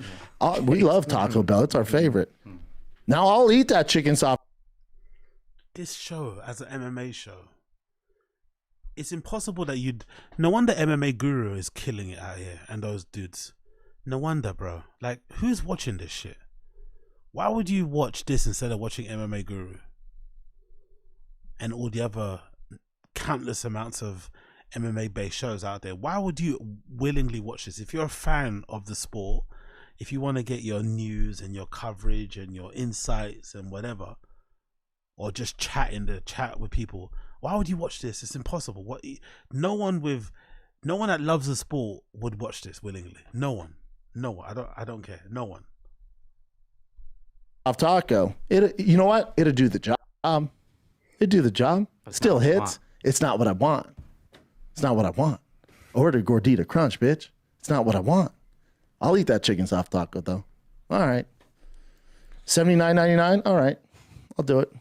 We love Taco Bell. It's our favorite. Now, I'll eat that chicken soft. This show, as an MMA show, it's impossible that you'd... No wonder MMA Guru is killing it out here and those dudes. No wonder, bro. Like, who's watching this shit? Why would you watch this instead of watching MMA Guru? And all the other countless amounts of MMA-based shows out there. Why would you willingly watch this? If you're a fan of the sport, if you want to get your news and your coverage and your insights and whatever, or just chat with people, why would you watch this? It's impossible. No one that loves the sport would watch this willingly. No one. I don't care. No one. Off taco. You know what? It'll do the job. It'd do the job. Still hits. It's not what I want. It's not what I want. Order gordita crunch, bitch. It's not what I want. I'll eat that chicken soft taco though. All right. $79.99. All right. I'll do it.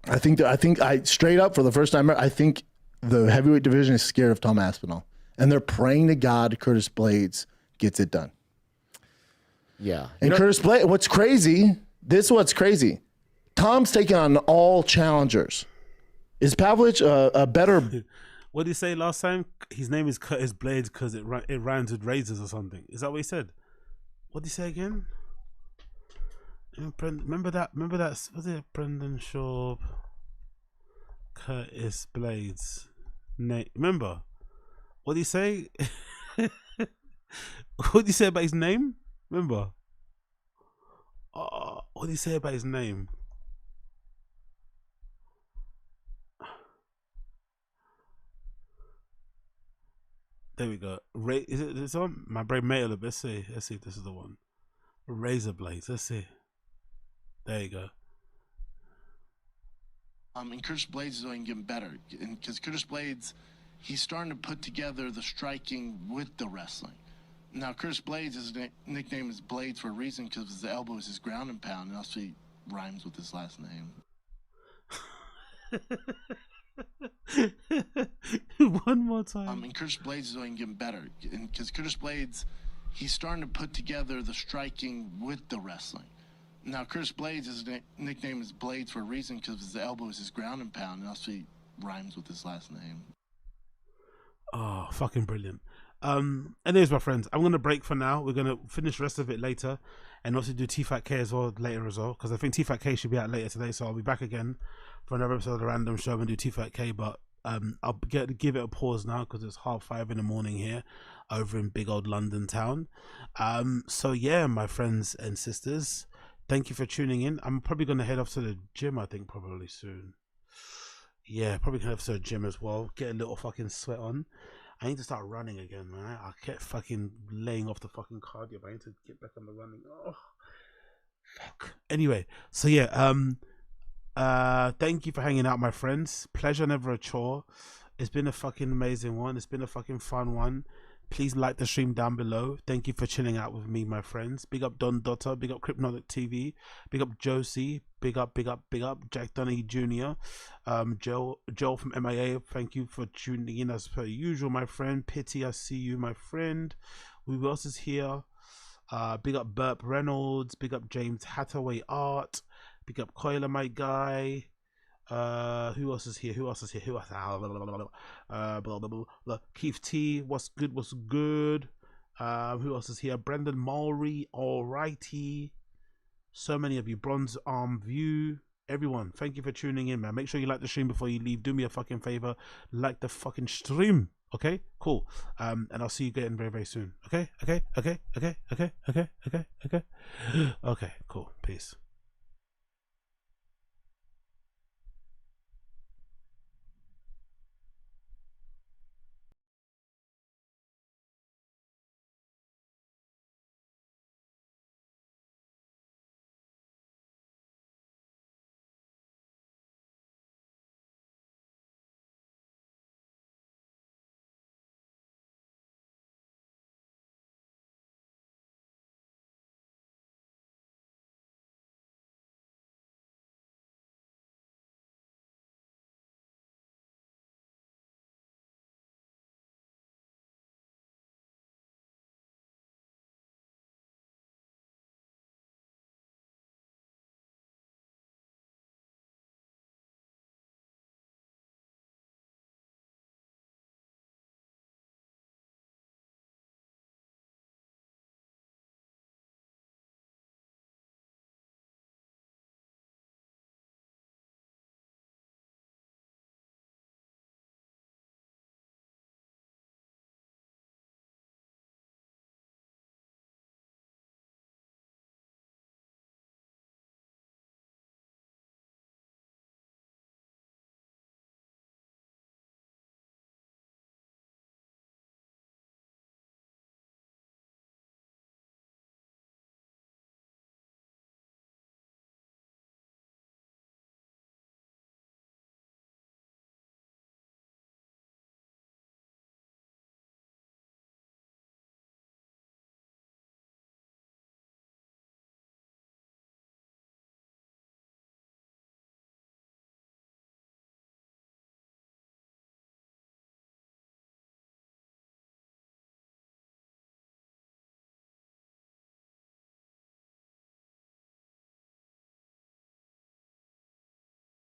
I think I straight up for the first time, I think the heavyweight division is scared of Tom Aspinall. And they're praying to God Curtis Blades gets it done. Yeah. And Curtis Blades, what's crazy, this is what's crazy. Tom's taking on all challengers. Is Pavlich a better... What did he say last time? His name is Curtis Blades because it rhymes with razors or something. Is that what he said? What did he say again? Remember that? Was it Brendan Schaub? Curtis Blades. Remember? What did he say? What did he say about his name? Remember? What did he say about his name? There we go. Is it this one? My brain made it a bit. Let's see if this is the one. Razor blades. Let's see. There you go. And Curtis Blades is only getting better. Because Curtis Blades, he's starting to put together the striking with the wrestling. Now, Curtis Blades, his nickname is Blades for a reason because his elbow is his ground and pound, and also he rhymes with his last name. One more time. And Curtis Blades is only getting better. Because Curtis Blades, he's starting to put together the striking with the wrestling. Now, Curtis Blades, his nickname is Blades for a reason because his elbow is his ground and pound, and also he rhymes with his last name. Oh, fucking brilliant. Anyways, my friends, I'm gonna break for now. We're gonna finish the rest of it later, and also do TFAT as well later as well, because I think TFAT should be out later today. So I'll be back again for another episode of the Random Show and do TFAT. But I'll give it a pause now because it's 5:30 in the morning here over in big old London town. So yeah, my friends and sisters, thank you for tuning in. I'm probably going to head off to the gym, I think, probably soon. Yeah, probably going to head off to the gym as well. Get a little fucking sweat on. I need to start running again, man. I kept fucking laying off the fucking cardio, but I need to get back on the running. Oh, fuck. Anyway, so yeah, thank you for hanging out, my friends. Pleasure, never a chore. It's been a fucking amazing one. It's been a fucking fun one. Please like the stream down below. Thank you for chilling out with me, my friends. Big up Don Dotter, big up Crypnotic TV, big up Josie, big up Jack Donny Jr., Joel from MIA. Thank you for tuning in as per usual, my friend. Pity, I see you, my friend. Who else is here? Big up Burp Reynolds, big up James Hathaway Art, big up Coiler, my guy. Who else is here? Keith T, what's good? Who else is here? Brendan Mulry, alrighty. So many of you. Bronze Arm View. Everyone, thank you for tuning in, man. Make sure you like the stream before you leave. Do me a fucking favor, like the fucking stream. Okay, cool. And I'll see you again very, very soon. Okay, cool. Peace.